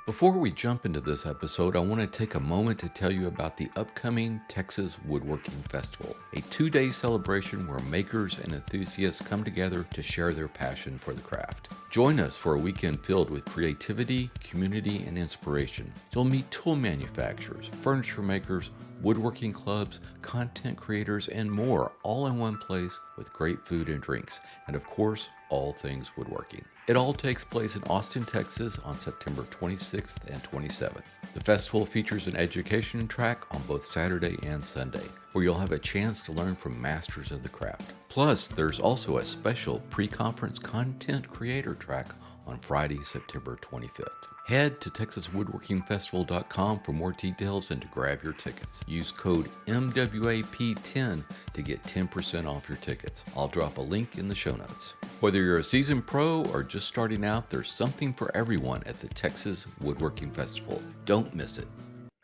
Before we jump into this episode, I want to take a moment to tell you about the upcoming Texas Woodworking Festival, a 2-day celebration where makers and enthusiasts come together to share their passion for the craft. Join us for a weekend filled with creativity, community, and inspiration. You'll meet tool manufacturers, furniture makers, woodworking clubs, content creators, and more, all in one place with great food and drinks, and of course, all things woodworking. It all takes place in Austin, Texas on September 26th and 27th. The festival features an education track on both Saturday and Sunday, where you'll have a chance to learn from masters of the craft. Plus, there's also a special pre-conference content creator track on Friday, September 25th. Head to TexasWoodworkingFestival.com for more details and to grab your tickets. Use code MWAP10 to get 10% off your tickets. I'll drop a link in the show notes. Whether you're a seasoned pro or just starting out, there's something for everyone at the Texas Woodworking Festival. Don't miss it.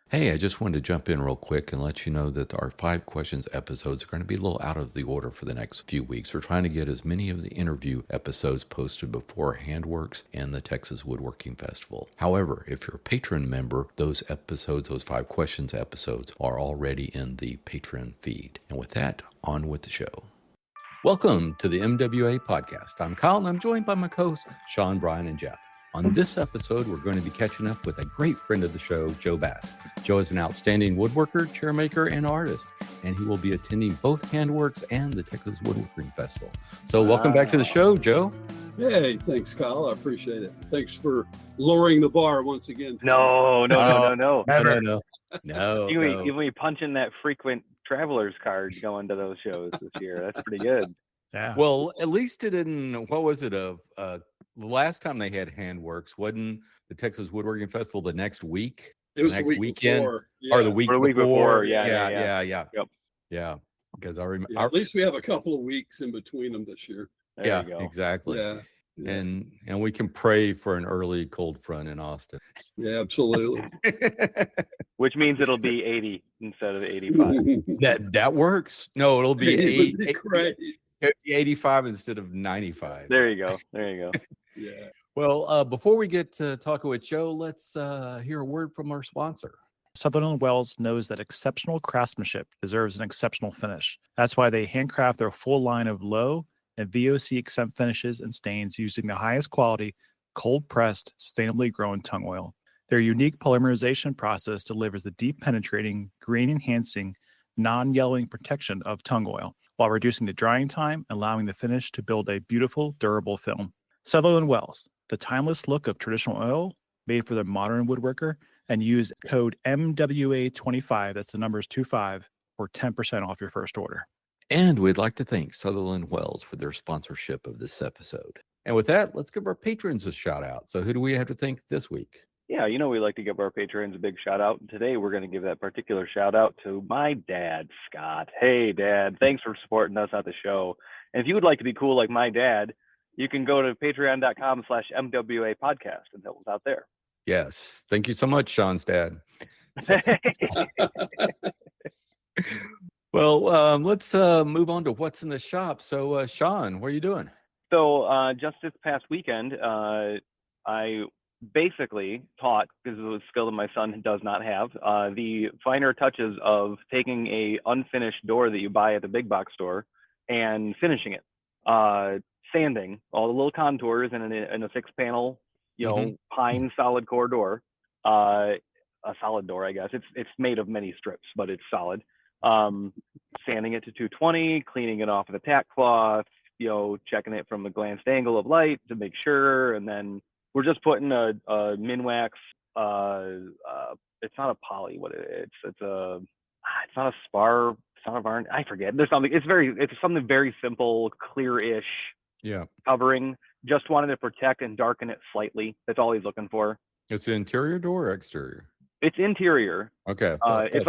Hey, I just wanted to jump in real quick and let you know that our 5 questions episodes are going to be a little out of the order for the next few weeks. We're trying to get as many of the interview episodes posted before Handworks and the Texas Woodworking Festival. However, if you're a patron member, those episodes, those 5 questions episodes, are already in the Patreon feed. And with that, on with the show. Welcome to the MWA podcast. I'm Kyle, and I'm joined by my co-hosts, Sean, Brian, and Jeff. On this episode, we're going to be catching up with a great friend of the show, Joe Bass. Joe is an outstanding woodworker, chairmaker, and artist, and he will be attending both Handworks and the Texas Woodworking Festival. So welcome back to the show, Joe. Hey, thanks, Kyle. I appreciate it. Thanks for lowering the bar once again. No. No. You be punching that frequent traveler's card going to those shows this year. That's pretty good. Yeah. Well, at least it didn't. What was it? The last time they had Handworks wasn't the Texas Woodworking Festival the next week? It was the next week weekend before. Yeah. or the week before? Yeah. Yep. Yeah. Because I remember. Yeah, at least we have a couple of weeks in between them this year. There you go. Exactly. Yeah. And we can pray for an early cold front in Austin. Yeah, absolutely. Which means it'll be 80 instead of 85. That works. No, it'll be 85 instead of 95. There you go. Yeah. Well, before we get to talking with Joe, let's hear a word from our sponsor. Sutherland Wells knows that exceptional craftsmanship deserves an exceptional finish. That's why they handcraft their full line of low and VOC exempt finishes and stains using the highest quality, cold-pressed, sustainably grown tung oil. Their unique polymerization process delivers the deep penetrating, grain-enhancing, non-yellowing protection of tung oil, while reducing the drying time and allowing the finish to build a beautiful, durable film. Sutherland Wells, the timeless look of traditional oil made for the modern woodworker, and use code MWA25, that's the numbers 25, for 10% off your first order. And we'd like to thank Sutherland Wells for their sponsorship of this episode. And with that, let's give our patrons a shout out. So who do we have to thank this week? Yeah, we like to give our patrons a big shout out. And today we're going to give that particular shout out to my dad, Scott. Hey, Dad, thanks for supporting us at the show. And if you would like to be cool like my dad, you can go to patreon.com/MWA podcast and help us out there. Yes. Thank you so much, Sean's dad. Well, let's move on to what's in the shop. So, Sean, what are you doing? So just this past weekend, I basically taught, because it was a skill that my son does not have, the finer touches of taking a unfinished door that you buy at the big box store and finishing it, sanding all the little contours in a 6-panel, pine solid core door, a solid door, I guess. It's made of many strips, but it's solid. Sanding it to 220, cleaning it off with a tack cloth, checking it from a glanced angle of light to make sure, and then we're just putting a Minwax. It's not a poly. It's not a spar. It's not a varnish. I forget. There's something. It's something very simple, clear-ish. Yeah. Covering. Just wanted to protect and darken it slightly. That's all he's looking for. It's an interior door or exterior? It's interior. Okay. It's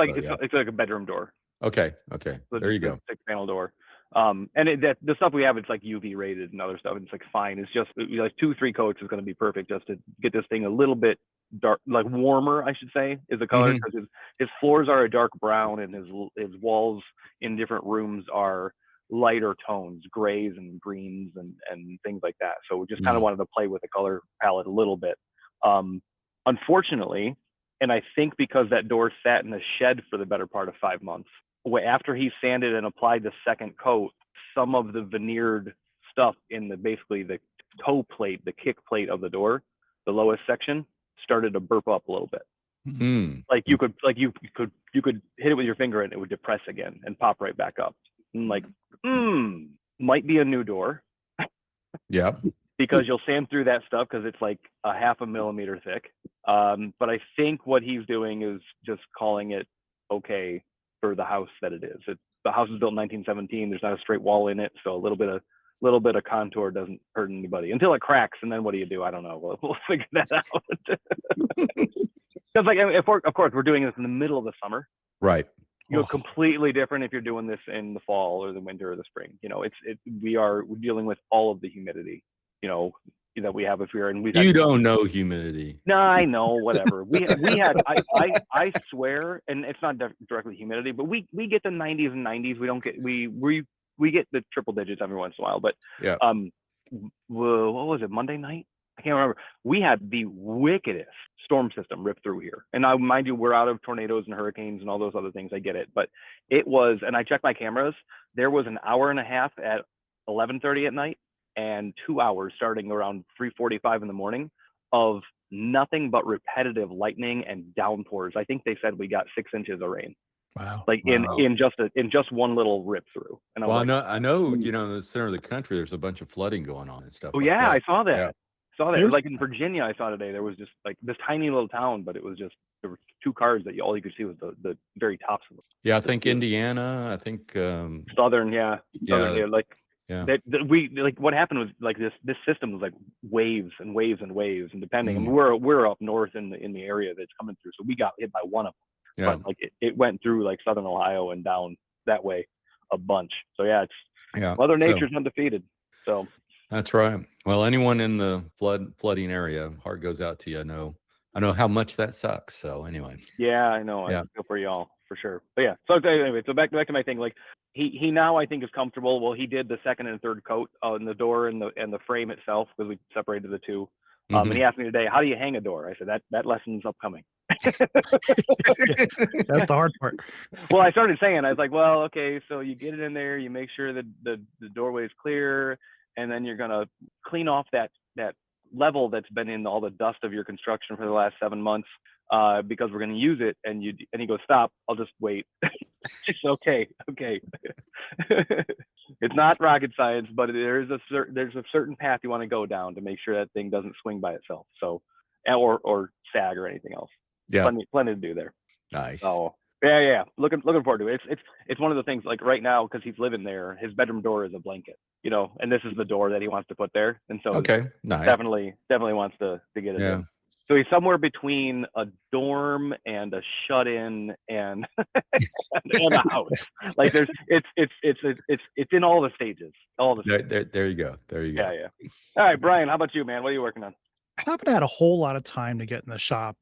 like a bedroom door. Okay. So there you go. 6-panel door. And the stuff we have, it's like UV rated and other stuff. And it's like fine. It's just like 2-3 coats is going to be perfect just to get this thing a little bit dark, like warmer, I should say, is the color, because his floors are a dark brown and his walls in different rooms are lighter tones, grays and greens and things like that. So we just kind of wanted to play with the color palette a little bit. Unfortunately, and I think because that door sat in the shed for the better part of 5 months, after he sanded and applied the second coat, some of the veneered stuff in basically the toe plate, the kick plate of the door, the lowest section, started to burp up a little bit. Like you could hit it with your finger and it would depress again and pop right back up. And like, might be a new door. Yeah. Because you'll sand through that stuff because it's like a 0.5 millimeter thick. But I think what he's doing is just calling it okay for the house that it is. The house was built in 1917. There's not a straight wall in it, so a little bit of contour doesn't hurt anybody until it cracks. And then what do you do? I don't know. We'll figure that out. Because like, of course, we're doing this in the middle of the summer. Right. You know, completely different if you're doing this in the fall or the winter or the spring. You know, we're dealing with all of the humidity, you know, that we have here. And you don't know humidity. No, I know, whatever. We had, I swear, and it's not directly humidity, but we get the 90s and 90s. We don't get, we get the triple digits every once in a while, but yeah. What was it, Monday night? I can't remember. We had the wickedest storm system rip through here. And now, mind you, we're out of tornadoes and hurricanes and all those other things. I get it. But it was, and I checked my cameras, there was an hour and a half at 11:30 at night and 2 hours starting around 3:45 in the morning of nothing but repetitive lightning and downpours. I think they said we got 6 inches of rain. Wow. Like in just one little rip through. And I know, you know, in the center of the country, there's a bunch of flooding going on and stuff. Oh, like yeah, that. I saw that. Yeah. Saw that. Like in Virginia, I saw today, there was just like this tiny little town, but it was just, there were 2 cars that all you could see was the very tops of them. Yeah, I think Indiana, I think Southern, yeah. Like, yeah. Like what happened was like this system was like waves and waves and waves, and depending, I mean, Mm. we're up north in the area that's coming through, so we got hit by one of them. Yeah. But like it went through like Southern Ohio and down that way a bunch. So yeah, Mother Nature's undefeated. So that's right. Well, anyone in the flooding area, heart goes out to you. I know how much that sucks. So anyway. Yeah, I know. Yeah. I feel for y'all for sure. But yeah. So anyway, so back to my thing. Like he now I think is comfortable. Well, he did the second and third coat on the door and the frame itself because we separated the two. And he asked me today, how do you hang a door? I said that lesson's upcoming. That's the hard part. Well, I started saying, I was like, well, okay, so you get it in there, you make sure that the doorway is clear, and then you're gonna clean off that level that's been in all the dust of your construction for the last 7 months, because we're gonna use it. And he goes, stop, I'll just wait. okay. It's not rocket science, but there's a certain path you want to go down to make sure that thing doesn't swing by itself. So, or sag or anything else. Yeah, plenty to do there. Nice. So yeah. Looking forward to it. It's one of the things, like right now, because he's living there, his bedroom door is a blanket, you know, and this is the door that he wants to put there, and so okay, nice. Definitely wants to get it in. So he's somewhere between a dorm and a shut-in and and a house. Like it's in all the stages. There you go. Yeah. All right, Brian, how about you, man? What are you working on? I haven't had a whole lot of time to get in the shop.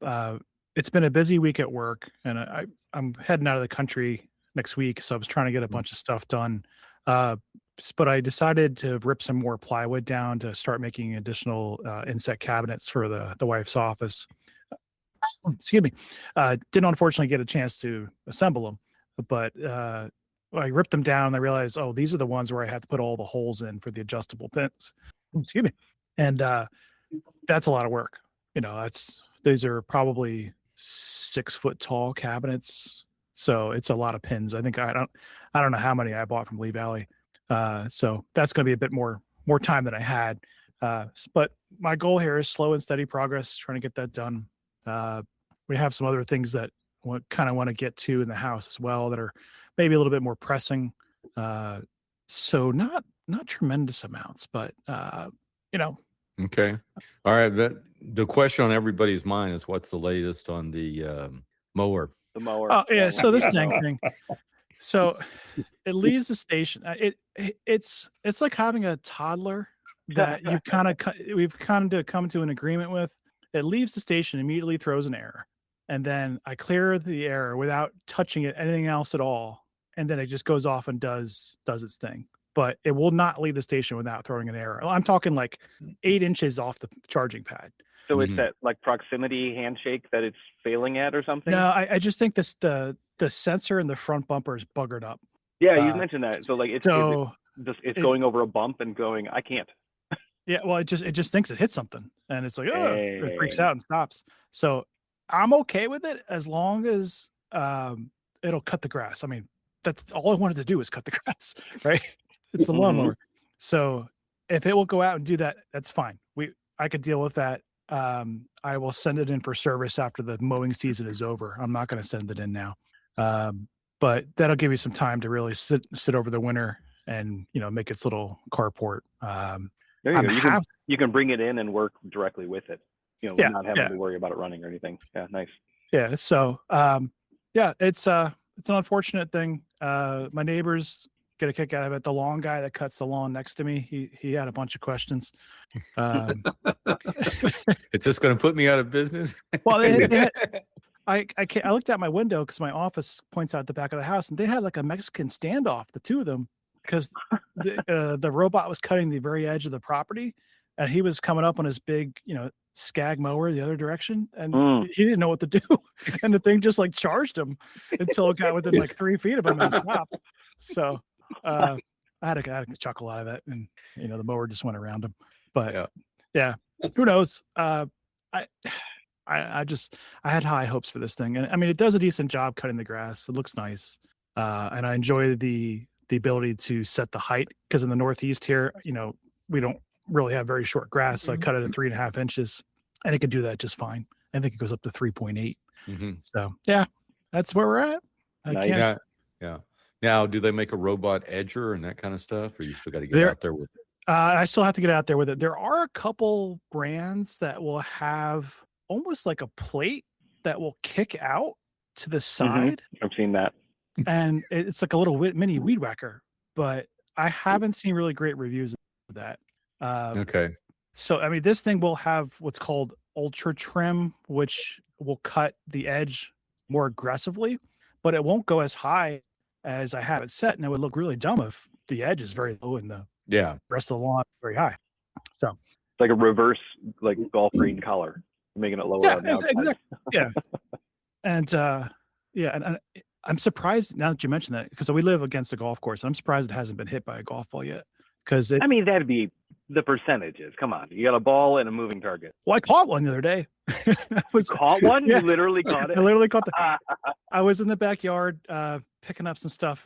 It's been a busy week at work, and I'm heading out of the country next week, so I was trying to get a bunch of stuff done. But I decided to rip some more plywood down to start making additional inset cabinets for the wife's office. Excuse me. Didn't unfortunately get a chance to assemble them, but I ripped them down and I realized, oh, these are the ones where I had to put all the holes in for the adjustable pins. Excuse me. And that's a lot of work. You know, these are probably 6 foot tall cabinets. So it's a lot of pins. I think I don't know how many I bought from Lee Valley. So that's going to be a bit more time than I had. But my goal here is slow and steady progress, trying to get that done. We have some other things that kind of want to get to in the house as well that are maybe a little bit more pressing. So not tremendous amounts, but you know. Okay. All right. The question on everybody's mind is, what's the latest on the mower? The mower. Oh yeah. So this dang thing. So it leaves the station. It's like having a toddler that we've kind of come to an agreement with. It leaves the station, immediately throws an error, and then I clear the error without touching it, anything else at all, and then it just goes off and does its thing. But it will not leave the station without throwing an error. I'm talking like 8 inches off the charging pad. So it's Mhm. that like proximity handshake that it's failing at or something? No, I just think the sensor in the front bumper is buggered up. Yeah, you mentioned that. So like it's So it's it, going over a bump and going, I can't. yeah, well, it just thinks it hit something, and it's like, oh, it freaks Dang. out and stops. So I'm okay with it as long as it'll cut the grass. I mean, that's all I wanted to do is cut the grass, right? It's a lawnmower. So if it will go out and do that, that's fine. I could deal with that. I will send it in for service after the mowing season is over. I'm not going to send it in now. But that'll give you some time to really sit over the winter and, make its little carport. There you go. I'm You can bring it in and work directly with it. Yeah, not having yeah. to worry about it running or anything. Yeah, nice. Yeah. So, it's an unfortunate thing. My neighbors get a kick out of it. The lawn guy that cuts the lawn next to me, he had a bunch of questions. Is this going to put me out of business? Well, I looked out my window because my office points out the back of the house, and they had like a Mexican standoff, the two of them, because the robot was cutting the very edge of the property, and he was coming up on his big, Skag mower the other direction, and he didn't know what to do, and the thing just like charged him until it got within like 3 feet of him and stopped. So I had a chuckle out of it, and the mower just went around him. But yeah, who knows? I had high hopes for this thing, and I mean it does a decent job cutting the grass. It looks nice, and I enjoy the ability to set the height, because in the Northeast here, we don't really have very short grass, so I cut it at 3.5 inches, and it can do that just fine. I think it goes up to 3.8. So yeah, that's where we're at. Yeah. Now, do they make a robot edger and that kind of stuff, or you still got to get out there with it? I still have to get out there with it. There are a couple brands that will have almost like a plate that will kick out to the side. I've seen that. And it's like a little mini weed whacker, but I haven't seen really great reviews of that. Okay. So, I mean, this thing will have what's called ultra trim, which will cut the edge more aggressively, but it won't go as high as I have it set. And it would look really dumb if the edge is very low and the rest of the lawn is very high. So it's like a reverse, like golf green collar, making it lower on the outside. Exactly. Yeah. And and I'm surprised now that you mentioned that, because we live against a golf course. I'm surprised it hasn't been hit by a golf ball yet. Because I mean, that'd be the percentages. Come on, you got a ball and a moving target. Well, I caught one the other day. Caught one? Yeah. You literally caught it? I literally caught I was in the backyard picking up some stuff,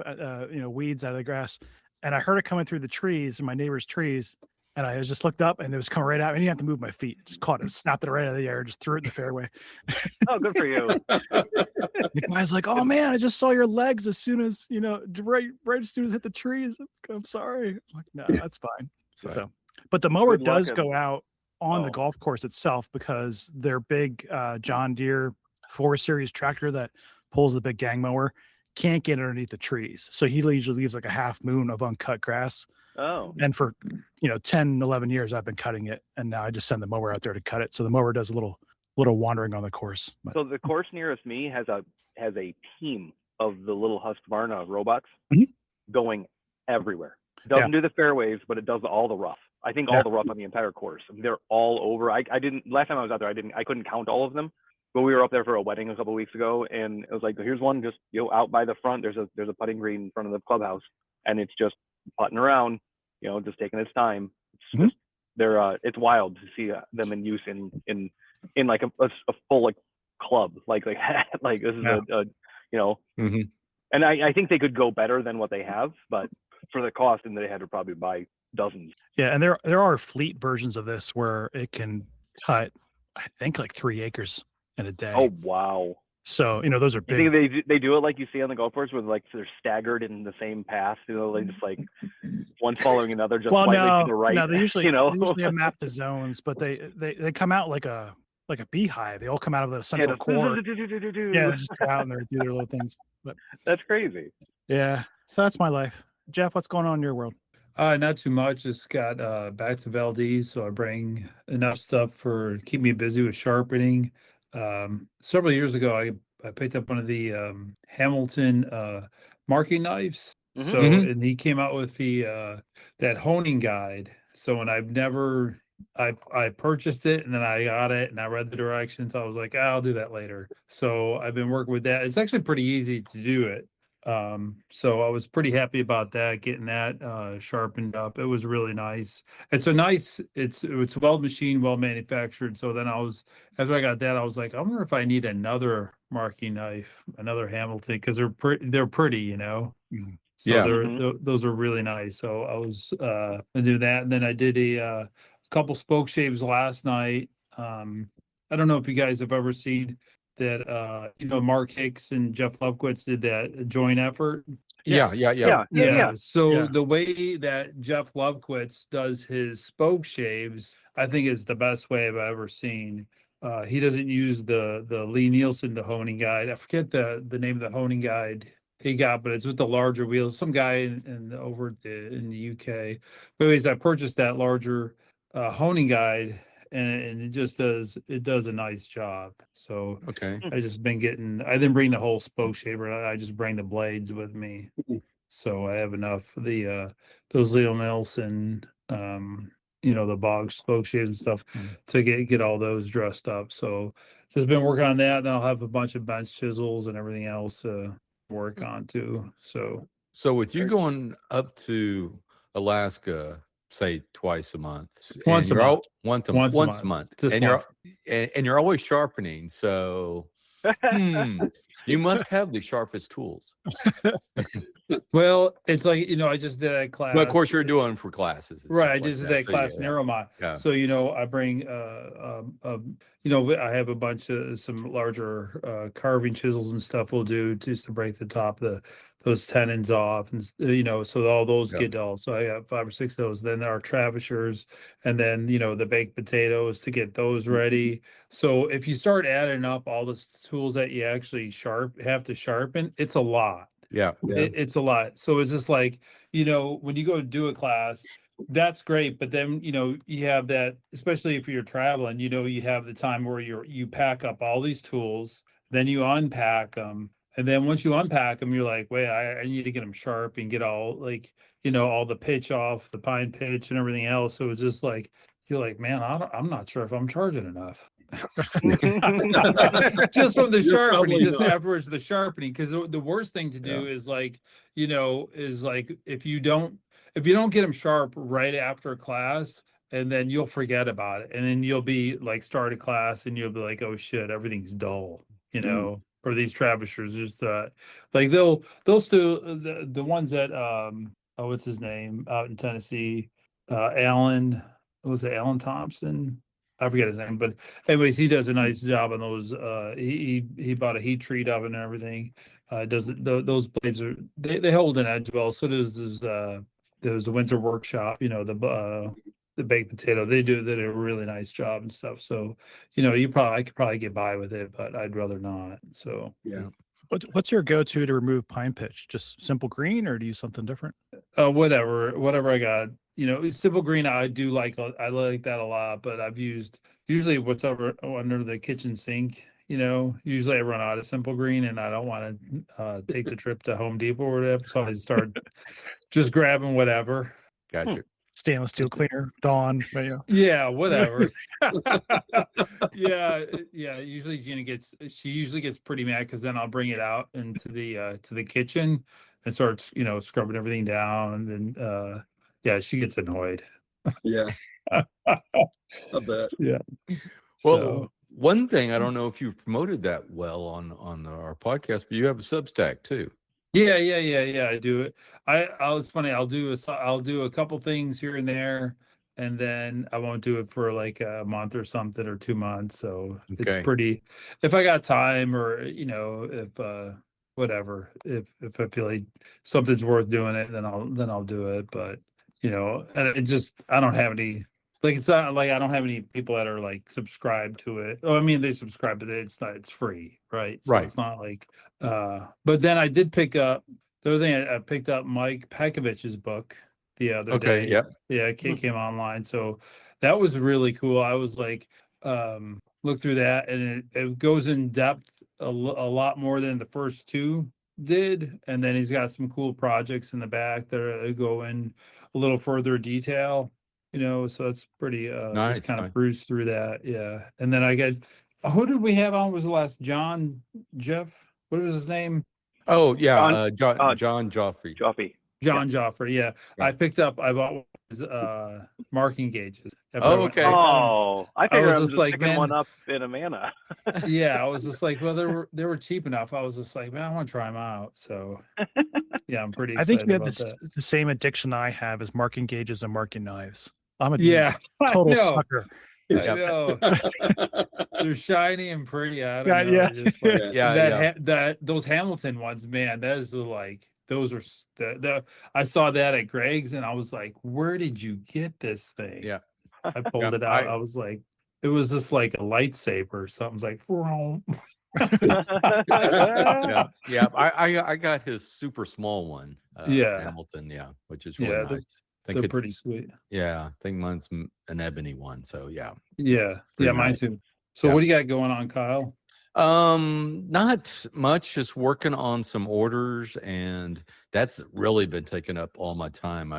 weeds out of the grass, and I heard it coming through the trees, my neighbor's trees, and I just looked up, and it was coming right out. I didn't have to move my feet. Just caught it, snapped it right out of the air, just threw it in the fairway. Oh, good for you. The guy's like, "Oh man, I just saw your legs as soon as right as soon as it hit the trees. I'm sorry." I'm like, no, that's fine. So, but the mower does go out on the golf course itself, because their big John Deere 4 Series tractor that pulls the big gang mower can't get underneath the trees. So he usually leaves like a half moon of uncut grass. Oh. And for 10, 11 years I've been cutting it, and now I just send the mower out there to cut it. So the mower does a little wandering on the course. But. So the course nearest me has a team of the little Husqvarna robots going everywhere. Doesn't do the fairways, but it does all the rough. I think all the rough on the entire course. They're all over. I didn't, last time I was out there, I couldn't count all of them, but we were up there for a wedding a couple of weeks ago, and it was like, here's one just out by the front. There's a putting green in front of the clubhouse, and it's just putting around, just taking its time. It's just, it's wild to see them in use in like a full like club, like this is and I think they could go better than what they have, but for the cost, and they had to probably buy dozens. Yeah, and there are fleet versions of this where it can cut, I think, like 3 acres in a day. Oh wow! So those are big. You think they do it like you see on the golf course, where like they're staggered in the same path? They just like one following another, just slightly to the right. No, they usually have mapped the zones, but they come out like a beehive. They all come out of the central core. Yeah, just go out and they do their little things. But that's crazy. Yeah, so that's my life. Jeff, what's going on in your world? Not too much. Just got back to Valdez, so I bring enough stuff for keep me busy with sharpening. Several years ago, I picked up one of the Hamilton marking knives. So and he came out with the that honing guide. So, and I've never I purchased it and then I got it and I read the directions. I was like, I'll do that later. So I've been working with that. It's actually pretty easy to do it. So I was pretty happy about that, getting that sharpened up. It was really nice. It's well machined, well manufactured. So then after I got that, I was like, I wonder if I need another marking knife, another Hamilton, because they're pretty, you know. Mhm. So Yeah. those are really nice. So I was gonna do that, and then I did a couple spoke shaves last night. I don't know if you guys have ever seen that. Mark Hicks and Jeff Lupkowitz did that joint effort. Yeah. Yes. Yeah. Yeah. Yeah. So Yeah. the way that Jeff Lupkowitz does his spoke shaves, I think is the best way I've ever seen. He doesn't use the Lee Nielsen, the honing guide. I forget the name of the honing guide he got, but it's with the larger wheels. Some guy in the UK. But anyways, I purchased that larger honing guide, and it does a nice job. So Okay. I didn't bring the whole spoke shaver. I just bring the blades with me. So I have enough of those Leo Nelson, the Bog spoke shaves and stuff to get all those dressed up. So just been working on that. And I'll have a bunch of bench chisels and everything else to work on too. So So with you going up to Alaska, say twice a month, Once a month. once Once a a month. month, Just and you're always sharpening. So you must have the sharpest tools. well, it's like, I just did a class. But of course, you're doing for classes, and Right, stuff I like just did that. that So, class in yeah. Aeromont. Yeah. So, I bring, I have a bunch of some larger carving chisels and stuff we'll do just to break the top of those tenons off, and so all those Yeah. get dull. So I have 5 or 6 of those. Then our Travishers, and then the baked potatoes to get those ready. So if you start adding up all the tools that you actually have to sharpen, it's a lot. Yeah. It's a lot. So it's just like, when you go do a class, that's great. But then, you have that, especially if you're traveling, you have the time where you pack up all these tools, then you unpack them. And then once you unpack them, you're like, wait, I need to get them sharp and get all all the pitch off, the pine pitch and everything else. So it's just like, you're like, man, I'm not sure if I'm charging enough. Just from the You're sharpening, probably just not. afterwards the sharpening, because the worst thing to do is like, if you don't get them sharp right after class, and then you'll forget about it, and then you'll be like start a class and you'll be like, oh shit, everything's dull, or these Travishers just like they'll still the ones that what's his name out in Tennessee, Alan, was it Alan Thompson? I forget his name, but anyways, he does a nice job on those. He bought a heat treat oven and everything. Those blades they hold an edge well. So there's the Winter Workshop, the baked potato. They did a really nice job and stuff. So I could probably get by with it, but I'd rather not. So Yeah. What's your go-to to remove pine pitch? Just simple green, or do you use something different? whatever I got. Simple green, I like that a lot, but I've used usually what's under the kitchen sink. Usually I run out of simple green and I don't want to take the trip to Home Depot or whatever, so I start just grabbing whatever. Gotcha. Stainless steel cleaner, Dawn. Yeah, whatever. yeah. Usually she usually gets pretty mad, because then I'll bring it out into the kitchen and start scrubbing everything down, and then she gets annoyed. Yeah. I bet. Yeah. Well, So, one thing, I don't know if you've promoted that well on our podcast, but you have a Substack too. yeah, I do it. It's funny. I'll do a couple things here and there, and then I won't do it for like a month or something, or 2 months. So it's Okay. pretty. If I got time, or if whatever, if I feel like something's worth doing it, then I'll do it. But and it just, I don't have any. Like, it's not like I don't have any people that are like subscribed to it. Oh, I mean, they subscribe, but it's free, right? So Right. it's not like, but then I did pick up the other thing. I picked up Mike Pekovich's book the other day. Okay. Yep. Yeah, it came online. So that was really cool. I was like, look through that, and it goes in depth a lot more than the first two did. And then he's got some cool projects in the back that go in a little further detail. so it's pretty, Nice, just kind nice. of cruised through that. Yeah. And then I got, who did we have on was the last Jeff? What was his name? Oh yeah, John, John Joffrey. Joffy. John Joffrey. Yeah. Yeah. I bought his, marking gauges. After I Oh, went okay. out to him. Oh, I figured was I'm just just like, picking man- one up in Amana. Yeah. I was just like, well, they were cheap enough. I was just like, man, I want to try them out. So yeah, I'm pretty I excited think you have about that. the same addiction I have as marking gauges and marking knives. I'm a Yeah. I total know. sucker. I know. They're shiny and pretty. I don't know. Yeah. Just like, Yeah, those Hamilton ones, man, that is those are I saw that at Greg's and I was like, where did you get this thing? Yeah. I pulled it out. I was like, it was just like a lightsaber or something. It's like, vroom. yeah. I got his super small one. Yeah. Hamilton, which is really nice. They're pretty sweet. Yeah, I think mine's an ebony one. So yeah. Yeah, Pretty mine nice. too. So what do you got going on, Kyle? Not much, just working on some orders, and that's really been taking up all my time.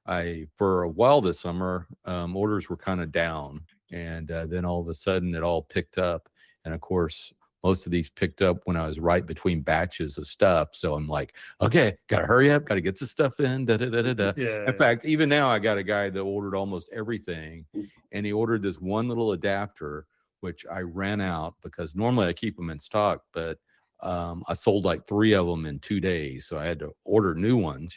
I for a while this summer, orders were kind of down, and then all of a sudden it all picked up. And of course, most of these picked up when I was right between batches of stuff. So I'm like, okay, gotta hurry up, gotta get the stuff in. Yeah. In fact, even now I got a guy that ordered almost everything, and he ordered this one little adapter, which I ran out because normally I keep them in stock, but I sold like 3 of them in 2 days. So I had to order new ones,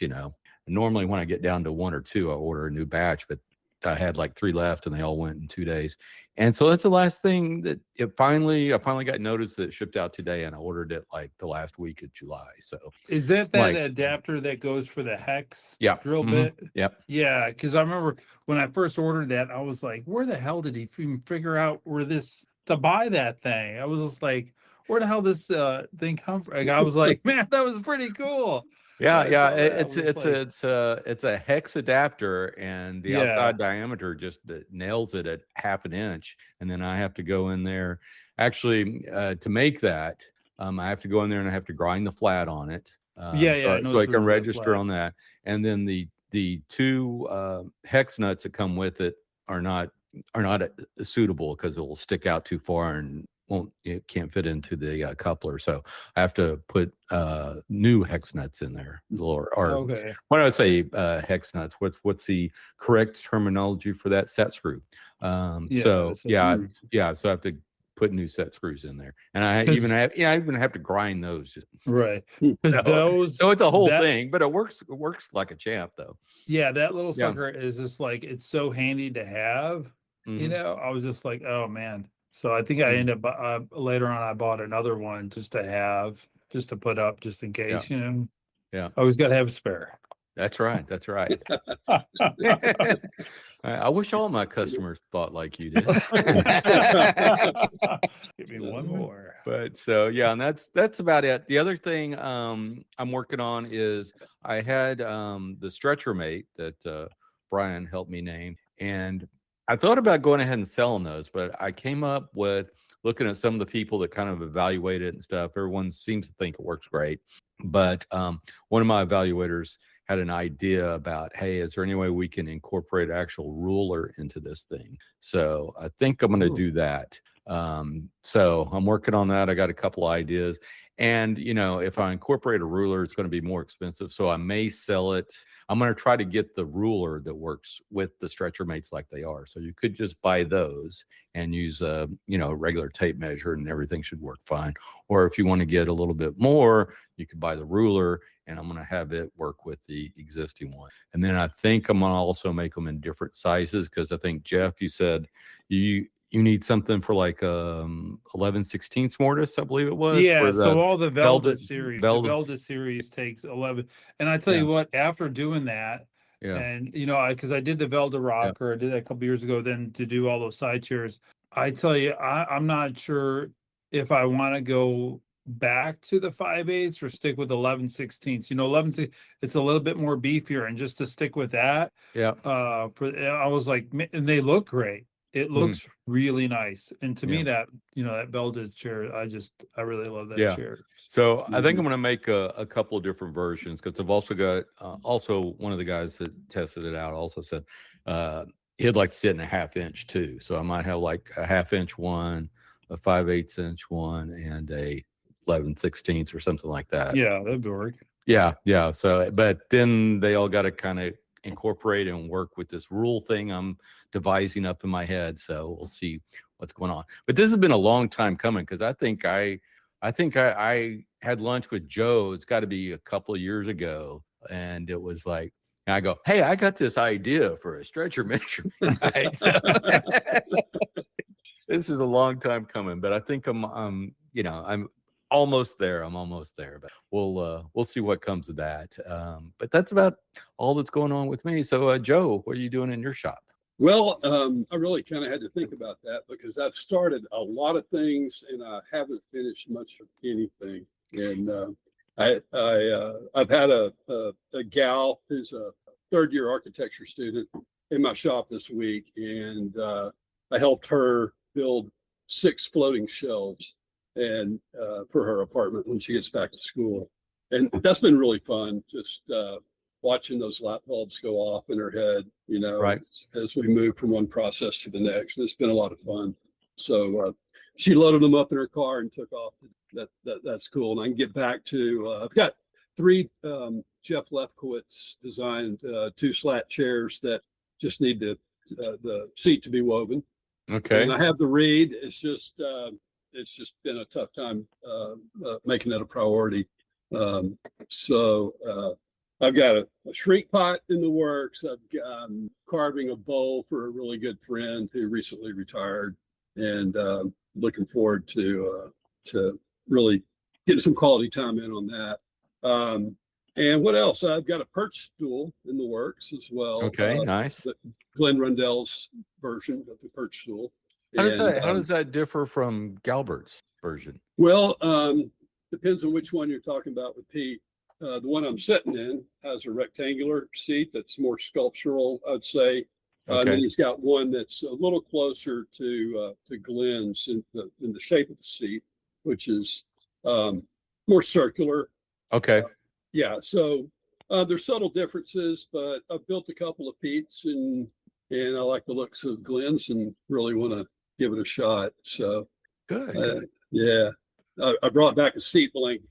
Normally when I get down to 1 or 2, I order a new batch, but I had like 3 left and they all went in 2 days. And so that's the last thing that I finally got notice that it shipped out today, and I ordered it like the last week of July. So is that like, adapter that goes for the hex drill mhm, bit? Yep. Yeah, because I remember when I first ordered that, I was like, where the hell did he even figure out to buy that thing? I was just like, where the hell this thing come from? Like, I was like, man, that was pretty cool. Yeah, It's it's a hex adapter, and the outside diameter just nails it at 1/2 inch, and then I have to go in there. Actually, to make that, I have to go in there and I have to grind the flat on it. So I can register on that, and then the 2 hex nuts that come with it are not suitable because it will stick out too far and it can't fit into the coupler. So I have to put new hex nuts in there. Or okay. when I say hex nuts, what's the correct terminology for that? Set screw. So I have to put new set screws in there, and I even have to grind those. Just right. Because so it's a whole thing, but it works like a champ though. Yeah, that little sucker is just like, it's so handy to have. Mhm. I was just like, oh man. So I think I ended up later on, I bought another one just to put up just in case, Yeah. I always got to have a spare. That's right. I wish all my customers thought like you did. Give me one more. But so and that's about it. The other thing I'm working on is I had the stretcher mate that Brian helped me name, and I thought about going ahead and selling those, but I came up with looking at some of the people that kind of evaluate it and stuff. Everyone seems to think it works great, but one of my evaluators had an idea about, hey, is there any way we can incorporate an actual ruler into this thing? So I think I'm going to do that. So I'm working on that. I got a couple ideas. And, if I incorporate a ruler, it's going to be more expensive. So I may sell it. I'm going to try to get the ruler that works with the stretcher mates like they are. So you could just buy those and use a, regular tape measure and everything should work fine. Or if you want to get a little bit more, you could buy the ruler, and I'm going to have it work with the existing one. And then I think I'm going to also make them in different sizes, because I think, Jeff, you said you need something for like 11/16 mortise, I believe it was. Yeah, so all the Velda series, Velda. the Velda series takes 11. And I tell you what, after doing that, and because I did the Velda rocker, I did that a couple years ago, then to do all those side chairs, I tell you, I'm not sure if I want to go back to the 5/8 or stick with 11/16. 11/16, it's a little bit more beefier, and just to stick with that. I was like, and they look great. It looks really nice. And to me, that, that Velda chair, I really love that chair. So I think I'm going to make a couple of different versions, because I've also got, one of the guys that tested it out also said, he'd like to sit in a 1/2 inch too. So I might have like a 1/2 inch one, a 5/8 inch one, and a 11/16 or something like that. Yeah, that'd work. Yeah. So, but then they all got to kind of incorporate and work with this rule thing I'm devising up in my head. So we'll see what's going on. But this has been a long time coming, because I think I had lunch with Joe. It's got to be a couple of years ago, and it was like, and I go, hey, I got this idea for a stretcher measurement. Right? So, this is a long time coming, but I think I'm almost there. I'm almost there, but we'll see what comes of that. But that's about all that's going on with me. So, Joe, what are you doing in your shop? Well, I really kind of had to think about that, because I've started a lot of things and I haven't finished much of anything. And I've had a gal who's a third-year architecture student in my shop this week, and I helped her build 6 floating shelves and for her apartment when she gets back to school. And that's been really fun, just watching those light bulbs go off in her head, Right. as we move from one process to the next. And it's been a lot of fun. So she loaded them up in her car and took off. That's cool. And I can get back to, I've got 3 Jeff Lefkowitz designed 2 slat chairs that just need the seat to be woven. Okay. And I have the reed. It's just been a tough time making that a priority. So I've got a shrink pot in the works. I'm carving a bowl for a really good friend who recently retired, and looking forward to really getting some quality time in on that. And what else? I've got a perch stool in the works as well. Okay, nice. Glenn Rundell's version of the perch stool. How does that differ from Galbert's version? Well, depends on which one you're talking about with Pete. The one I'm sitting in has a rectangular seat that's more sculptural, I'd say. And then he's got one that's a little closer to Glenn's in the shape of the seat, which is more circular. Okay. Yeah, so there's subtle differences, but I've built a couple of Pete's, and I like the looks of Glenn's and really want to give it a shot. So Good. yeah, I brought back a seat blank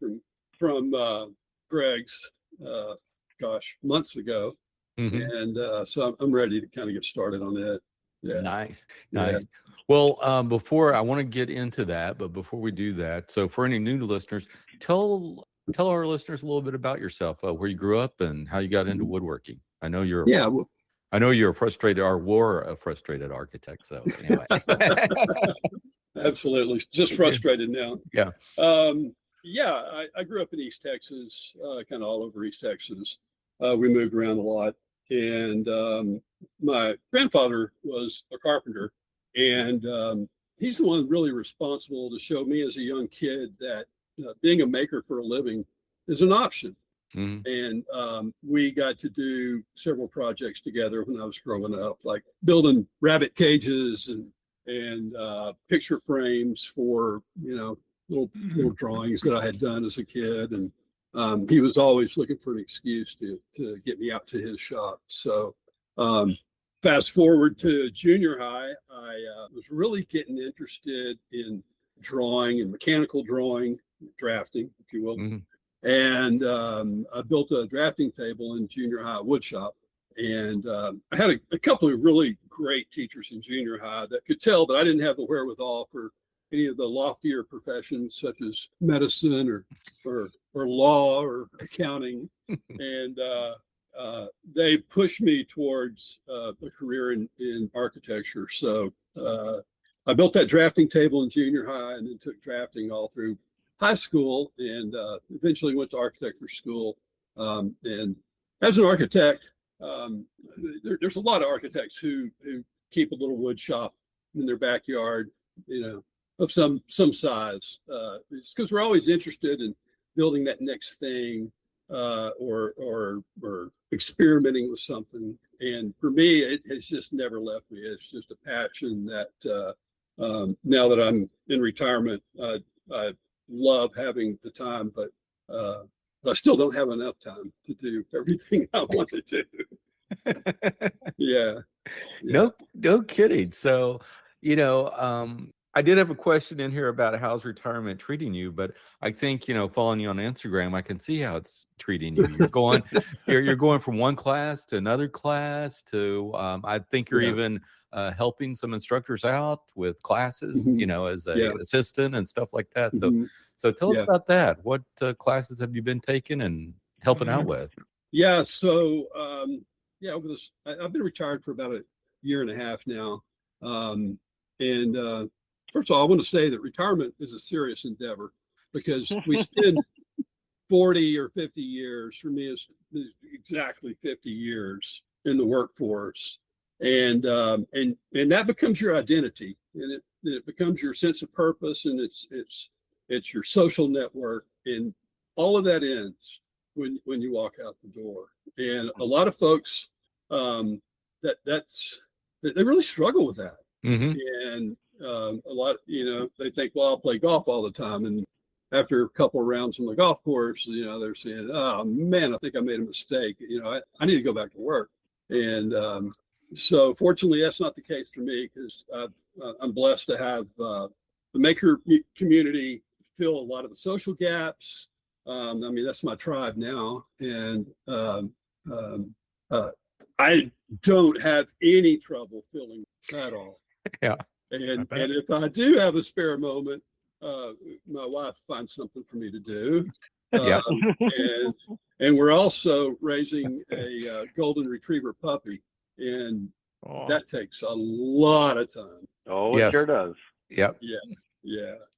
from Greg's, months ago, and so I'm ready to kind of get started on it. Yeah. Nice. Yeah. Well, before I want to get into that, but before we do that, so for any new listeners, tell our listeners a little bit about yourself, where you grew up and how you got into woodworking. I know you're a frustrated architect. So anyway. Absolutely. Just frustrated now. Yeah. I grew up in East Texas, kind of all over East Texas. We moved around a lot. And my grandfather was a carpenter. And he's the one really responsible to show me as a young kid that being a maker for a living is an option. And we got to do several projects together when I was growing up, like building rabbit cages and picture frames for, little drawings that I had done as a kid. And he was always looking for an excuse to get me out to his shop. So fast forward to junior high, I was really getting interested in drawing and mechanical drawing, drafting, if you will. And I built a drafting table in junior high wood shop. And I had a couple of really great teachers in junior high that could tell that I didn't have the wherewithal for any of the loftier professions such as medicine or law or accounting. And they pushed me towards a career in architecture. So I built that drafting table in junior high and then took drafting all through high school, and eventually went to architecture school. And as an architect, there's a lot of architects who keep a little wood shop in their backyard, of some size. It's because we're always interested in building that next thing, or experimenting with something. And for me, it has just never left me. It's just a passion that now that I'm in retirement, I love having the time, but I still don't have enough time to do everything I want to do. Yeah. Yeah. No kidding. So, I did have a question in here about how's retirement treating you, but I think, following you on Instagram, I can see how it's treating you. You're going from one class to another class to, I think you're Yeah. even helping some instructors out with classes, Mhm. as a Yeah. assistant and stuff like that. So, Mhm. so tell us Yeah. about that. What classes have you been taking and helping out with? Yeah. So, yeah, over this, I've been retired for about a year and a half now. And first of all, I want to say that retirement is a serious endeavor because we spend 40 or 50 years, for me, is exactly 50 years in the workforce. And that becomes your identity, and it becomes your sense of purpose, and it's your social network, and all of that ends when you walk out the door. And a lot of folks, they really struggle with that. Mm-hmm. And a lot, they think, well, I'll play golf all the time, and after a couple of rounds on the golf course, they're saying, oh man, I think I made a mistake. I need to go back to work. And so fortunately, that's not the case for me, because I'm blessed to have the maker community fill a lot of the social gaps. That's my tribe now. And I don't have any trouble filling at all. Yeah. And if I do have a spare moment, my wife finds something for me to do. Yeah. And we're also raising a golden retriever puppy, and that takes a lot of time. Oh, Yes. it sure does. Yep.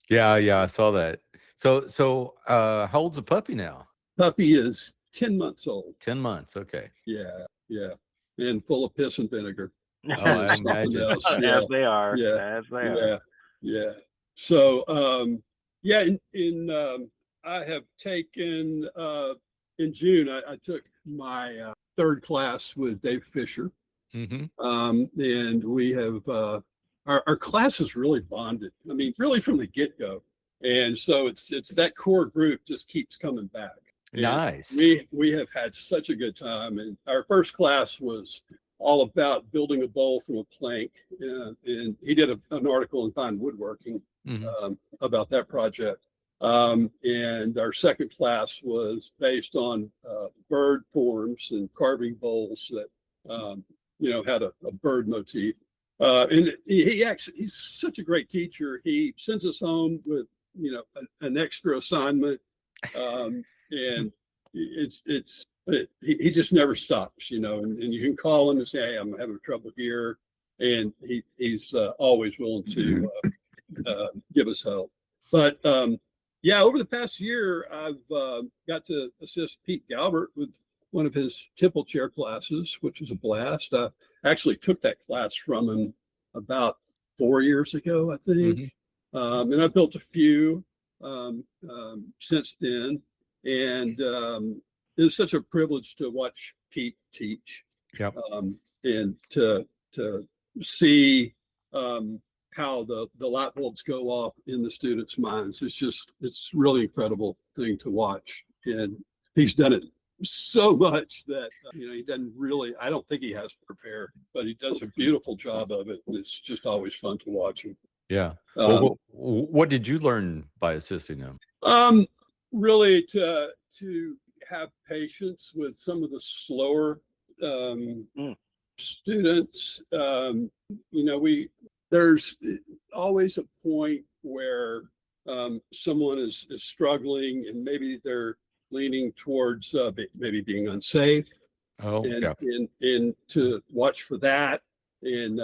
Yeah. I saw that. So how old's the puppy now? Puppy is 10 months old. 10 months. Okay. Yeah. And full of piss and vinegar. Oh, I imagine. Yeah. As they are. Yeah. As they are. Yeah. So, I have taken, in June, I took my third class with Dave Fisher. Mm-hmm. And we have, our class is really bonded. Really from the get-go. And so it's that core group just keeps coming back. And nice. We have had such a good time. And our first class was all about building a bowl from a plank. And he did an article in Fine Woodworking about that project. And our second class was based on bird forms and carving bowls that, had a bird motif. And he's such a great teacher. He sends us home with, an extra assignment. And he just never stops, and you can call him and say, hey, I'm having trouble here. And he's always willing to give us help. But over the past year, I've got to assist Pete Galbert with one of his Temple chair classes, which was a blast. I actually took that class from him about 4 years ago, I think. And I built a few since then. And it was such a privilege to watch Pete teach. Yep. And to see how the light bulbs go off in the students' minds. It's really incredible thing to watch. And he's done it so much that, he doesn't really, I don't think he has to prepare, but he does a beautiful job of it. And it's just always fun to watch him. Yeah. What did you learn by assisting him? Really to have patience with some of the slower students. There's always a point where someone is struggling, and maybe they're leaning towards maybe being unsafe. And to watch for that, and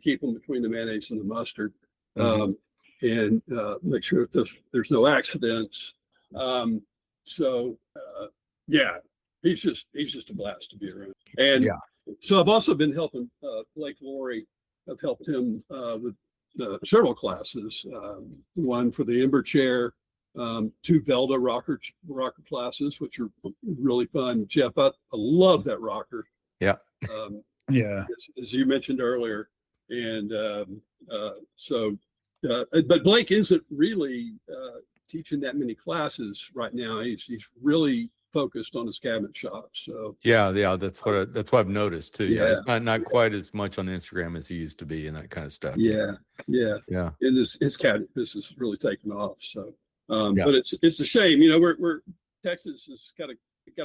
keep them between the mayonnaise and the mustard, and make sure that there's no accidents. He's just a blast to be around. And so I've also been helping Blake Laurie. I've helped him with several classes. One for the Ember chair, 2 Velda rocker classes, which are really fun. Jeff, I love that rocker. Yeah. As you mentioned earlier. And but Blake isn't really teaching that many classes right now. He's really focused on his cabinet shop. So Yeah, that's what I've noticed too. Yeah, Yeah. he's not quite as much on Instagram as he used to be and that kind of stuff. yeah, Yeah. and his cabinet business has really taken off. So, Yeah. but it's a shame, you know, we're Texas has got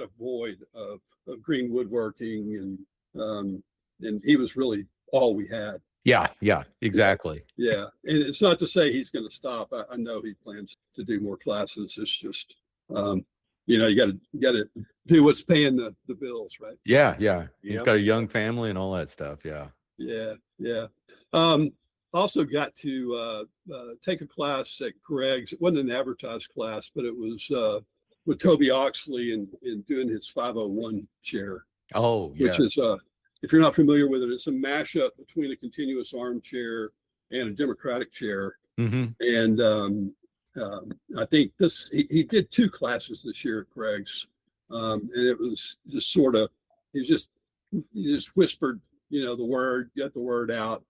a void of green woodworking, and he was really all we had. Yeah, exactly. Yeah, and it's not to say he's going to stop. I know he plans to do more classes. It's just, you know, you got to do what's paying the bills, right? Yeah. He's Yep. got a young family and all that stuff. Yeah. Yeah. Also got to take a class at Greg's. It wasn't an advertised class, but it was with Toby Oxley and doing his 501 chair, Oh, yeah. which is if you're not familiar with it, it's a mashup between a continuous armchair and a democratic chair. Mm-hmm. And I think he did 2 classes this year at Greg's, and it was just sort of he just whispered, you know, the word, got the word out,